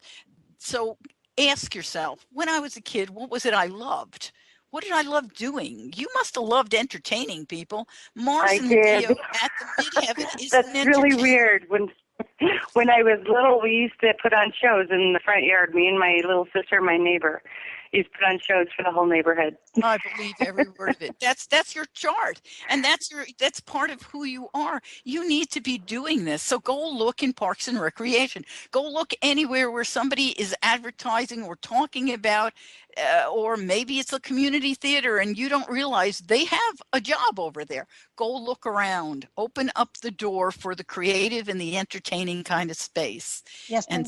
So ask yourself, when I was a kid, what was it I loved? What did I love doing? You must have loved entertaining people. Mars and Leo at the midheaven is
That's really weird. When I was little, we used to put on shows in the front yard. Me and my little sister, my neighbor, used to put on shows for the whole neighborhood.
I believe every word of it. That's your chart, and that's part of who you are. You need to be doing this. So go look in parks and recreation. Go look anywhere where somebody is advertising or talking about, or maybe it's a community theater and you don't realize they have a job over there. Go look around. Open up the door for the creative and the entertaining kind of space.
Yes, and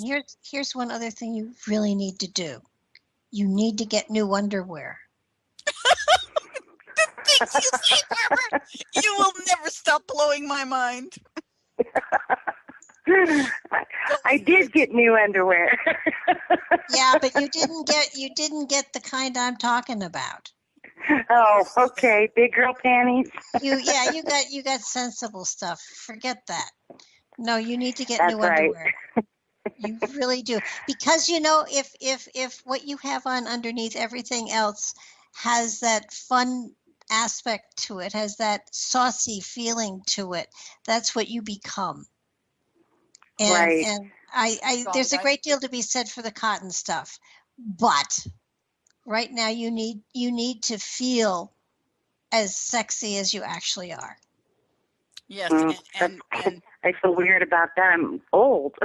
here's one other thing you really need to do. You need to get new underwear.
The things you say, Barbara, you will never stop blowing my mind.
I did get new underwear.
Yeah, but you didn't get the kind I'm talking about.
Oh, okay. Big girl panties.
You got sensible stuff. Forget that. No, you need to get new underwear. You really do, because if what you have on underneath everything else has that fun aspect to it, has that saucy feeling to it, that's what you become. And There's a great deal to be said for the cotton stuff, but right now you need to feel as sexy as you actually are.
Yes,
and I feel weird about that. I'm old.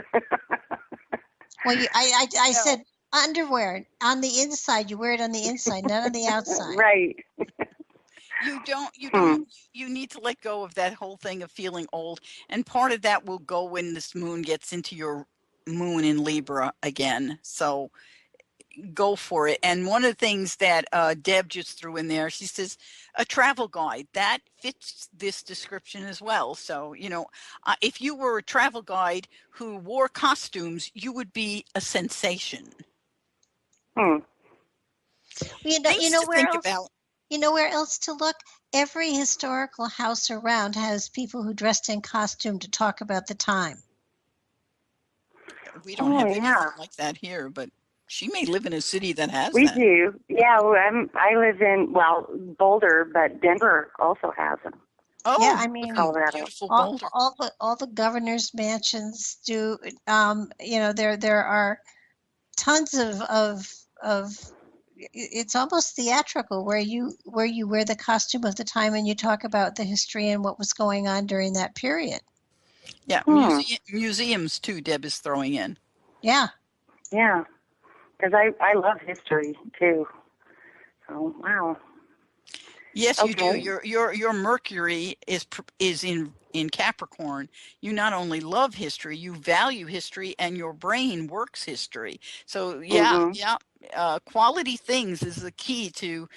Well, I said underwear on the inside. You wear it on the inside, not on the outside.
Right.
You need to let go of that whole thing of feeling old. And part of that will go when this moon gets into your moon in Libra again. So go for it. And one of the things that Deb just threw in there, she says, a travel guide, that fits this description as well. So, if you were a travel guide who wore costumes, you would be a sensation.
You know where else?
About.
You know where else to look? Every historical house around has people who dressed in costume to talk about the time.
We don't have anything like that here, but she may live in a city that has
we
that.
We do. Yeah, I live in, Boulder, but Denver also has them.
Oh, yeah, I mean,
Colorado.
all the governor's mansions do. There are tons of it's almost theatrical where you wear the costume of the time and you talk about the history and what was going on during that period.
Yeah, museums too, Deb is throwing in.
Yeah.
Yeah, because I love history too. So, wow.
Yes, you do. Your Mercury is in Capricorn. You not only love history, you value history, and your brain works history. So quality things is the key to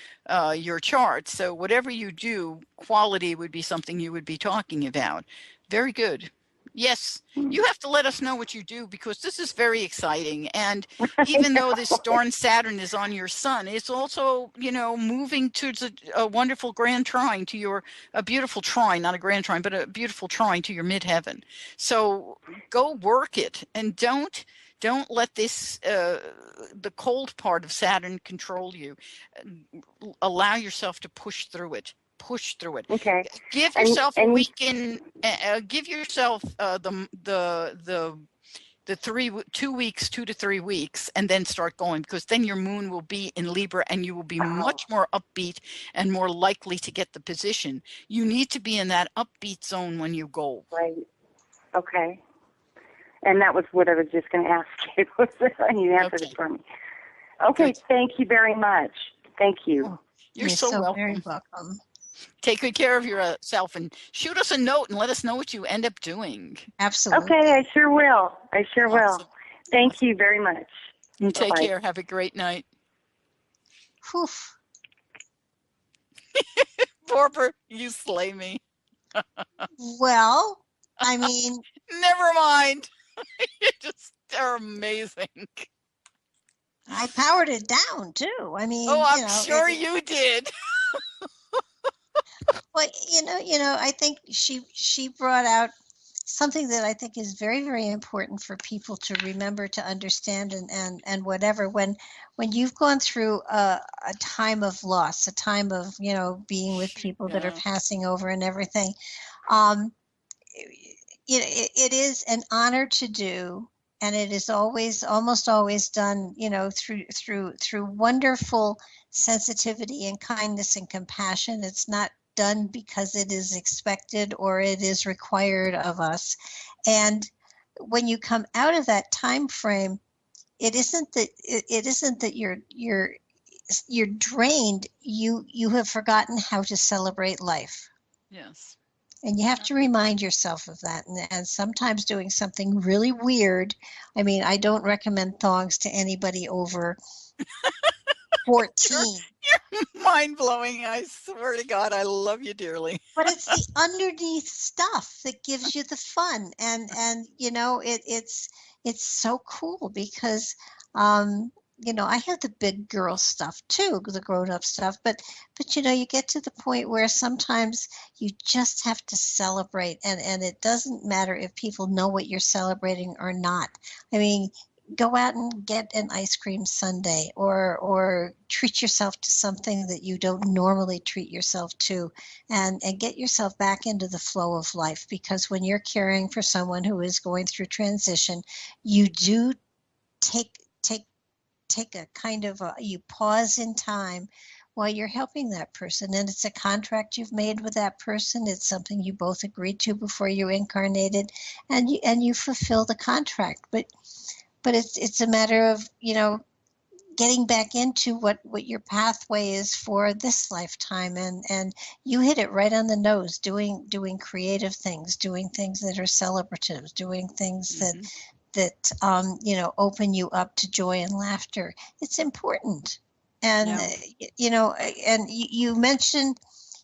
your chart. So whatever you do, quality would be something you would be talking about. Very good. Yes, you have to let us know what you do because this is very exciting. And even though this darn Saturn is on your sun, it's also, moving towards a wonderful grand trine to a beautiful trine, not a grand trine, but a beautiful trine to your midheaven. So go work it and don't let this, the cold part of Saturn control you. Allow yourself to push through it.
Okay.
Give yourself a weekend. Give yourself the 2 weeks, 2 to 3 weeks, and then start going because then your moon will be in Libra and you will be much more upbeat and more likely to get the position. You need to be in that upbeat zone when you go.
Right. Okay. And that was what I was just going to ask you. You answered it for me. Okay. Good. Thank you very much. Thank you.
Oh, you're so welcome.
Very welcome.
Take good care of yourself and shoot us a note and let us know what you end up doing.
Absolutely.
Okay, I sure will. Will. Thank you very much.
And take care. Have a great night.
Whew.
Barbara, you slay me.
Well, I mean.
Never mind. They're amazing.
I powered it down, too. I mean.
Oh, I'm sure you did.
Well, I think she brought out something that I think is very, very important for people to remember, to understand, and whatever. When you've gone through a time of loss, a time of being with people that are passing over and everything, it is an honor to do, and it is almost always done, through wonderful sensitivity and kindness and compassion. It's not done because it is expected or it is required of us. And when you come out of that time frame, it isn't that you're drained. You have forgotten how to celebrate life.
Yes.
And you have to remind yourself of that. And sometimes doing something really weird. I mean, I don't recommend thongs to anybody over 14.
You're mind-blowing. I swear to God, I love you dearly.
But it's the underneath stuff that gives you the fun. And it's so cool because, I have the big girl stuff too, the grown-up stuff. But you get to the point where sometimes you just have to celebrate. And it doesn't matter if people know what you're celebrating or not. I mean, go out and get an ice cream sundae, or treat yourself to something that you don't normally treat yourself to, and get yourself back into the flow of life. Because when you're caring for someone who is going through transition, you do take a kind of you pause in time while you're helping that person, and it's a contract you've made with that person. It's something you both agreed to before you incarnated, and you fulfill the contract. But it's a matter of, getting back into what your pathway is for this lifetime, and you hit it right on the nose, doing creative things, doing things that are celebrative, doing things that open you up to joy and laughter. It's important. And and you mentioned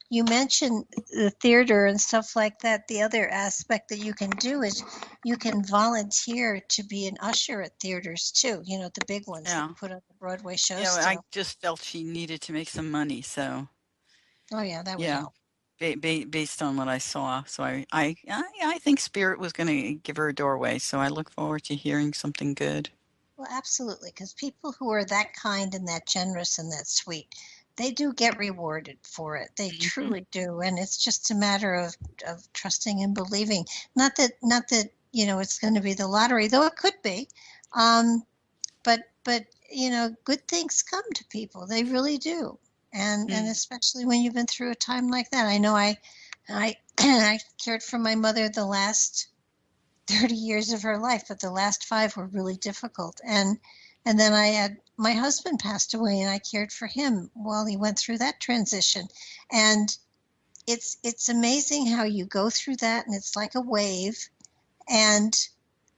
the theater and stuff like that. The other aspect that you can do is you can volunteer to be an usher at theaters too, the big ones that put on the Broadway shows.
I just felt she needed to make some money, so
oh yeah, that would help.
Based on what I saw. So I think Spirit was going to give her a doorway, so I look forward to hearing something good.
Well, absolutely, because people who are that kind and that generous and that sweet, they do get rewarded for it. They truly do. And it's just a matter of trusting and believing. Not that it's going to be the lottery, though it could be. But good things come to people. They really do. And especially when you've been through a time like that. I know I cared for my mother the last 30 years of her life, but the last 5 were really difficult. And then I had my husband passed away, and I cared for him while he went through that transition. And it's amazing how you go through that, and it's like a wave, and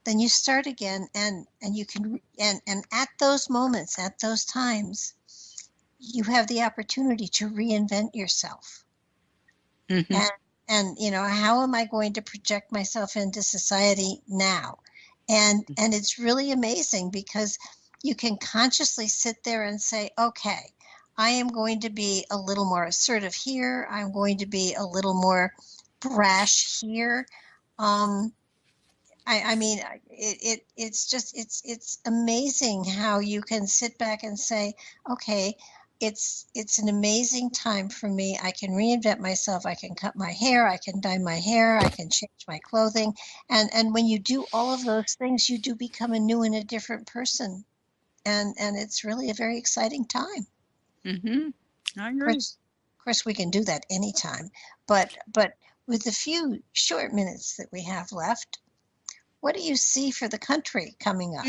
then you start again, and you can and at those moments, at those times, you have the opportunity to reinvent yourself. And how am I going to project myself into society now? And it's really amazing, because you can consciously sit there and say, okay, I am going to be a little more assertive here. I'm going to be a little more brash here. It's amazing how you can sit back and say, okay, it's an amazing time for me. I can reinvent myself. I can cut my hair. I can dye my hair. I can change my clothing. And when you do all of those things, you do become a new and a different person. And it's really a very exciting time.
I agree.
Of course, we can do that anytime. But with the few short minutes that we have left, what do you see for the country coming up?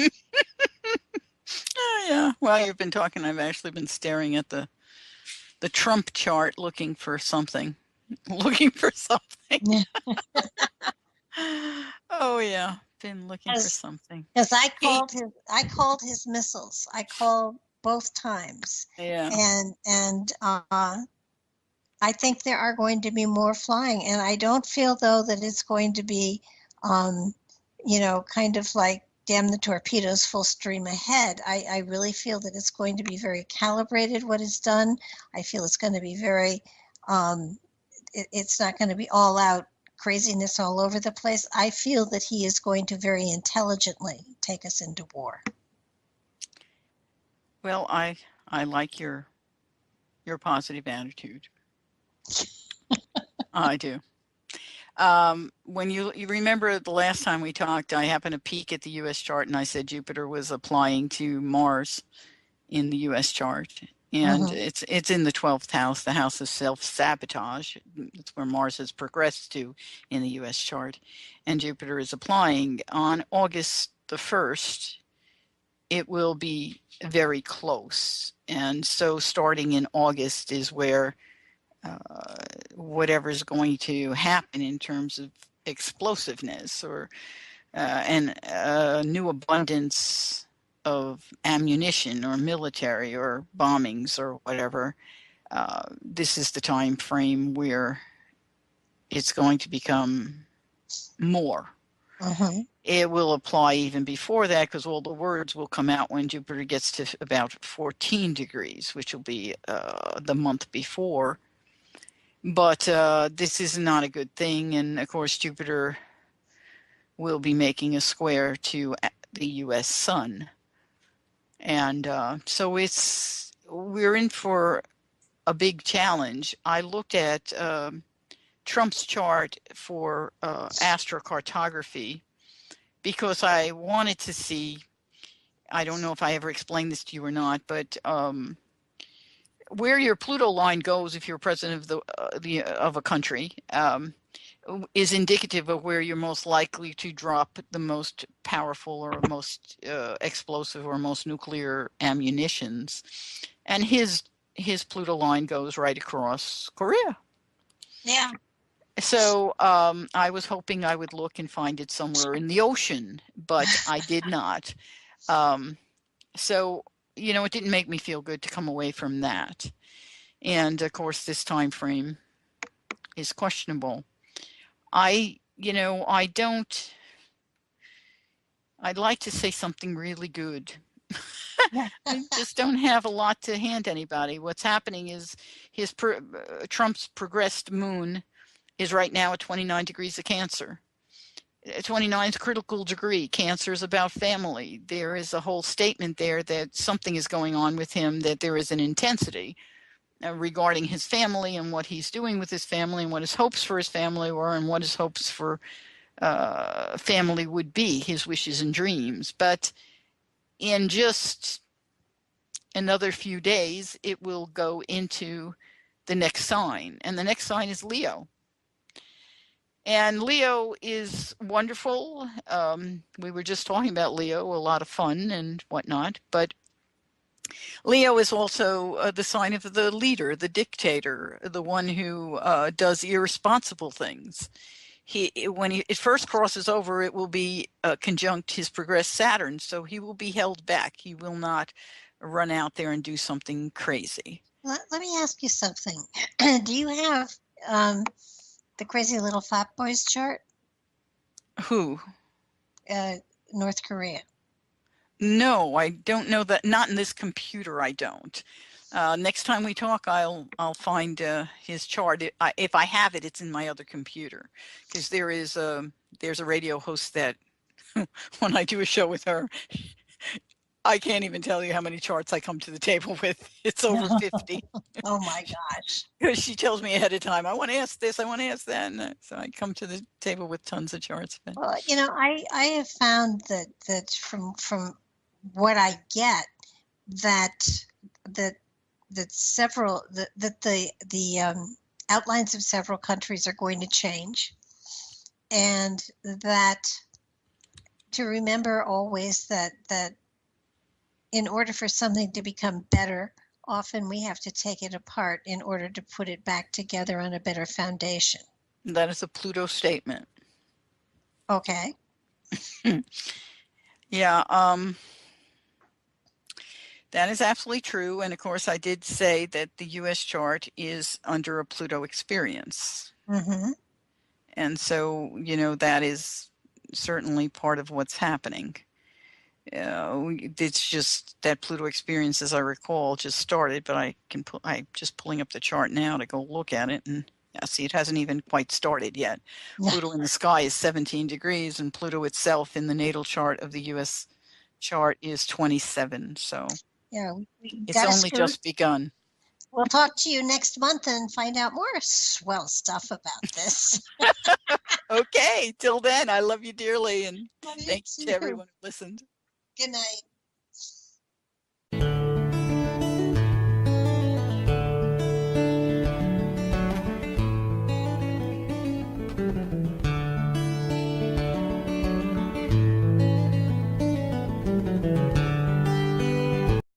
Yeah. Well, you've been talking. I've actually been staring at the Trump chart, looking for something. Oh yeah, been looking for something.
Because I called his missiles. I called both times.
Yeah.
And I think there are going to be more flying, and I don't feel though that it's going to be, kind of like damn the torpedoes, full stream ahead. I really feel that it's going to be very calibrated what is done. I feel it's going to be very, it's not going to be all out craziness all over the place. I feel that he is going to very intelligently take us into war.
Well, I like your positive attitude. I do. When you remember the last time we talked, I happened to peek at the U.S. chart, and I said Jupiter was applying to Mars in the U.S. chart, and it's in the 12th house, the house of self-sabotage. That's where Mars has progressed to in the U.S. chart, and Jupiter is applying on August the 1st. It will be very close, and so starting in August is where whatever's going to happen in terms of explosiveness or and new abundance of ammunition or military or bombings or whatever. This is the time frame where it's going to become more. It will apply even before that, because all the words will come out when Jupiter gets to about 14 degrees, which will be the month before. But this is not a good thing. And of course, Jupiter will be making a square to the U.S. sun. And so we're in for a big challenge. I looked at Trump's chart for astrocartography because I wanted to see, I don't know if I ever explained this to you or not, but where your Pluto line goes if you're president of a country is indicative of where you're most likely to drop the most powerful or most explosive or most nuclear ammunitions. And his Pluto line goes right across Korea.
Yeah.
So I was hoping I would look and find it somewhere in the ocean, but I did not. So, it didn't make me feel good to come away from that. And of course, this time frame is questionable. I'd like to say something really good. I just don't have a lot to hand anybody. What's happening is Trump's progressed moon is right now at 29 degrees of Cancer. 29 is critical degree. Cancer is about family. There is a whole statement there that something is going on with him, that there is an intensity regarding his family and what he's doing with his family and what his hopes for his family were and what his hopes for family would be, his wishes and dreams. But in just another few days, it will go into the next sign. And the next sign is Leo. And Leo is wonderful. We were just talking about Leo, a lot of fun and whatnot. But Leo is also the sign of the leader, the dictator, the one who does irresponsible things. When it first crosses over, it will be conjunct his progressed Saturn, so he will be held back. He will not run out there and do something crazy.
Let me ask you something. Do you have the Crazy Little Fat Boys chart?
Who?
North Korea.
No, I don't know that. Not in this computer, I don't. Next time we talk, I'll find his chart. If I have it, it's in my other computer, because there's a radio host that when I do a show with her, I can't even tell you how many charts I come to the table with. It's over 50.
Oh my gosh.
Because she tells me ahead of time, I want to ask this, I want to ask that. And so I come to the table with tons of charts. But.
Well, I have found that from what I get that the outlines of several countries are going to change, and that to remember always that in order for something to become better, often we have to take it apart in order to put it back together on a better foundation.
That is a Pluto statement.
Okay.
Yeah, that is absolutely true. And of course, I did say that the U.S. chart is under a Pluto experience.
Mm-hmm.
And so, that is certainly part of what's happening. It's just that Pluto experience, as I recall, just started, but I'm just pulling up the chart now to go look at it. And see, it hasn't even quite started yet. Yeah. Pluto in the sky is 17 degrees, and Pluto itself in the natal chart of the U.S. chart is 27. So
yeah,
it's only just begun.
We'll talk to you next month and find out more swell stuff about this.
Okay, till then, I love you dearly, and thanks to everyone who listened.
Good night.